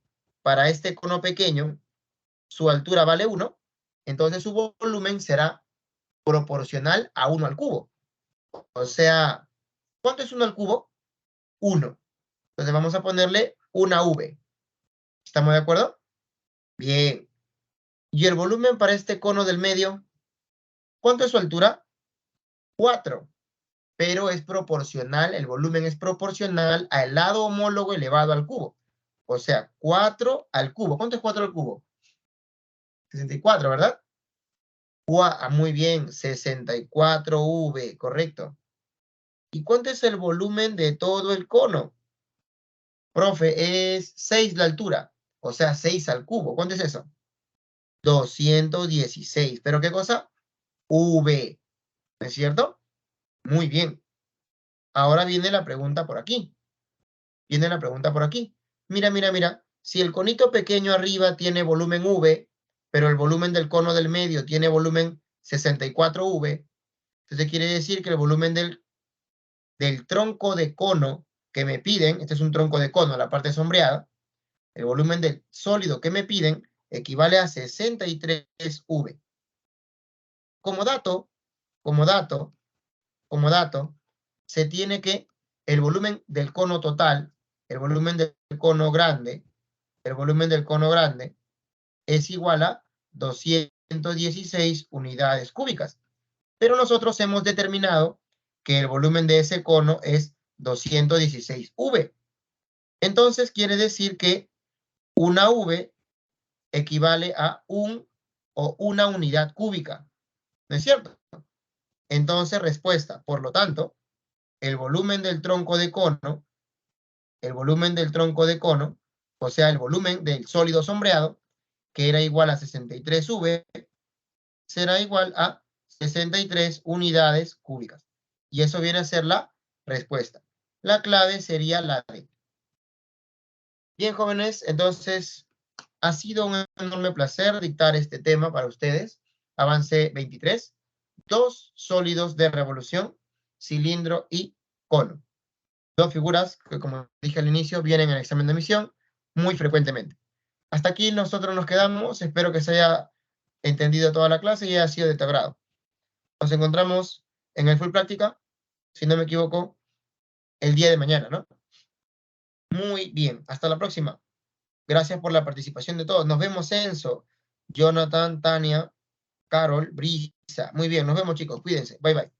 su altura vale 1, entonces su volumen será proporcional a 1 al cubo. O sea, ¿cuánto es 1 al cubo? 1. Entonces vamos a ponerle una V. ¿Estamos de acuerdo? Bien. ¿Y el volumen para este cono del medio? ¿Cuánto es su altura? 4. Pero es proporcional, el volumen es proporcional al lado homólogo elevado al cubo. O sea, 4 al cubo. ¿Cuánto es 4 al cubo? 64, ¿verdad? Muy bien, 64V, correcto. ¿Y cuánto es el volumen de todo el cono? Profe, es 6 la altura, o sea, 6 al cubo. ¿Cuánto es eso? 216. ¿Pero qué cosa? V, ¿no es cierto? Muy bien. Ahora viene la pregunta por aquí. Mira, mira, mira. Si el conito pequeño arriba tiene volumen V, pero el volumen del cono del medio tiene volumen 64V, entonces quiere decir que el volumen del tronco de cono que me piden, este es un tronco de cono, la parte sombreada, el volumen del sólido que me piden equivale a 63V. Como dato, se tiene que el volumen del cono total, el volumen del cono grande, es igual a 216 unidades cúbicas. Pero nosotros hemos determinado que el volumen de ese cono es 216V. Entonces quiere decir que una V equivale a una unidad cúbica. ¿No es cierto? Entonces, respuesta. Por lo tanto, el volumen del tronco de cono, o sea, el volumen del sólido sombreado, que era igual a 63V, será igual a 63 unidades cúbicas. Y eso viene a ser la respuesta. La clave sería la D. Bien, jóvenes, entonces ha sido un enorme placer dictar este tema para ustedes. Avance 23. 2 sólidos de revolución, cilindro y cono. 2 figuras que, como dije al inicio, vienen en el examen de admisión muy frecuentemente. Hasta aquí nosotros nos quedamos. Espero que se haya entendido toda la clase y haya sido de tu agrado. Nos encontramos en el Full Práctica, si no me equivoco, el día de mañana, ¿no? Muy bien, hasta la próxima. Gracias por la participación de todos. Nos vemos, Enzo, Jonathan, Tania, Carol, Brisa. Muy bien, nos vemos, chicos. Cuídense. Bye, bye.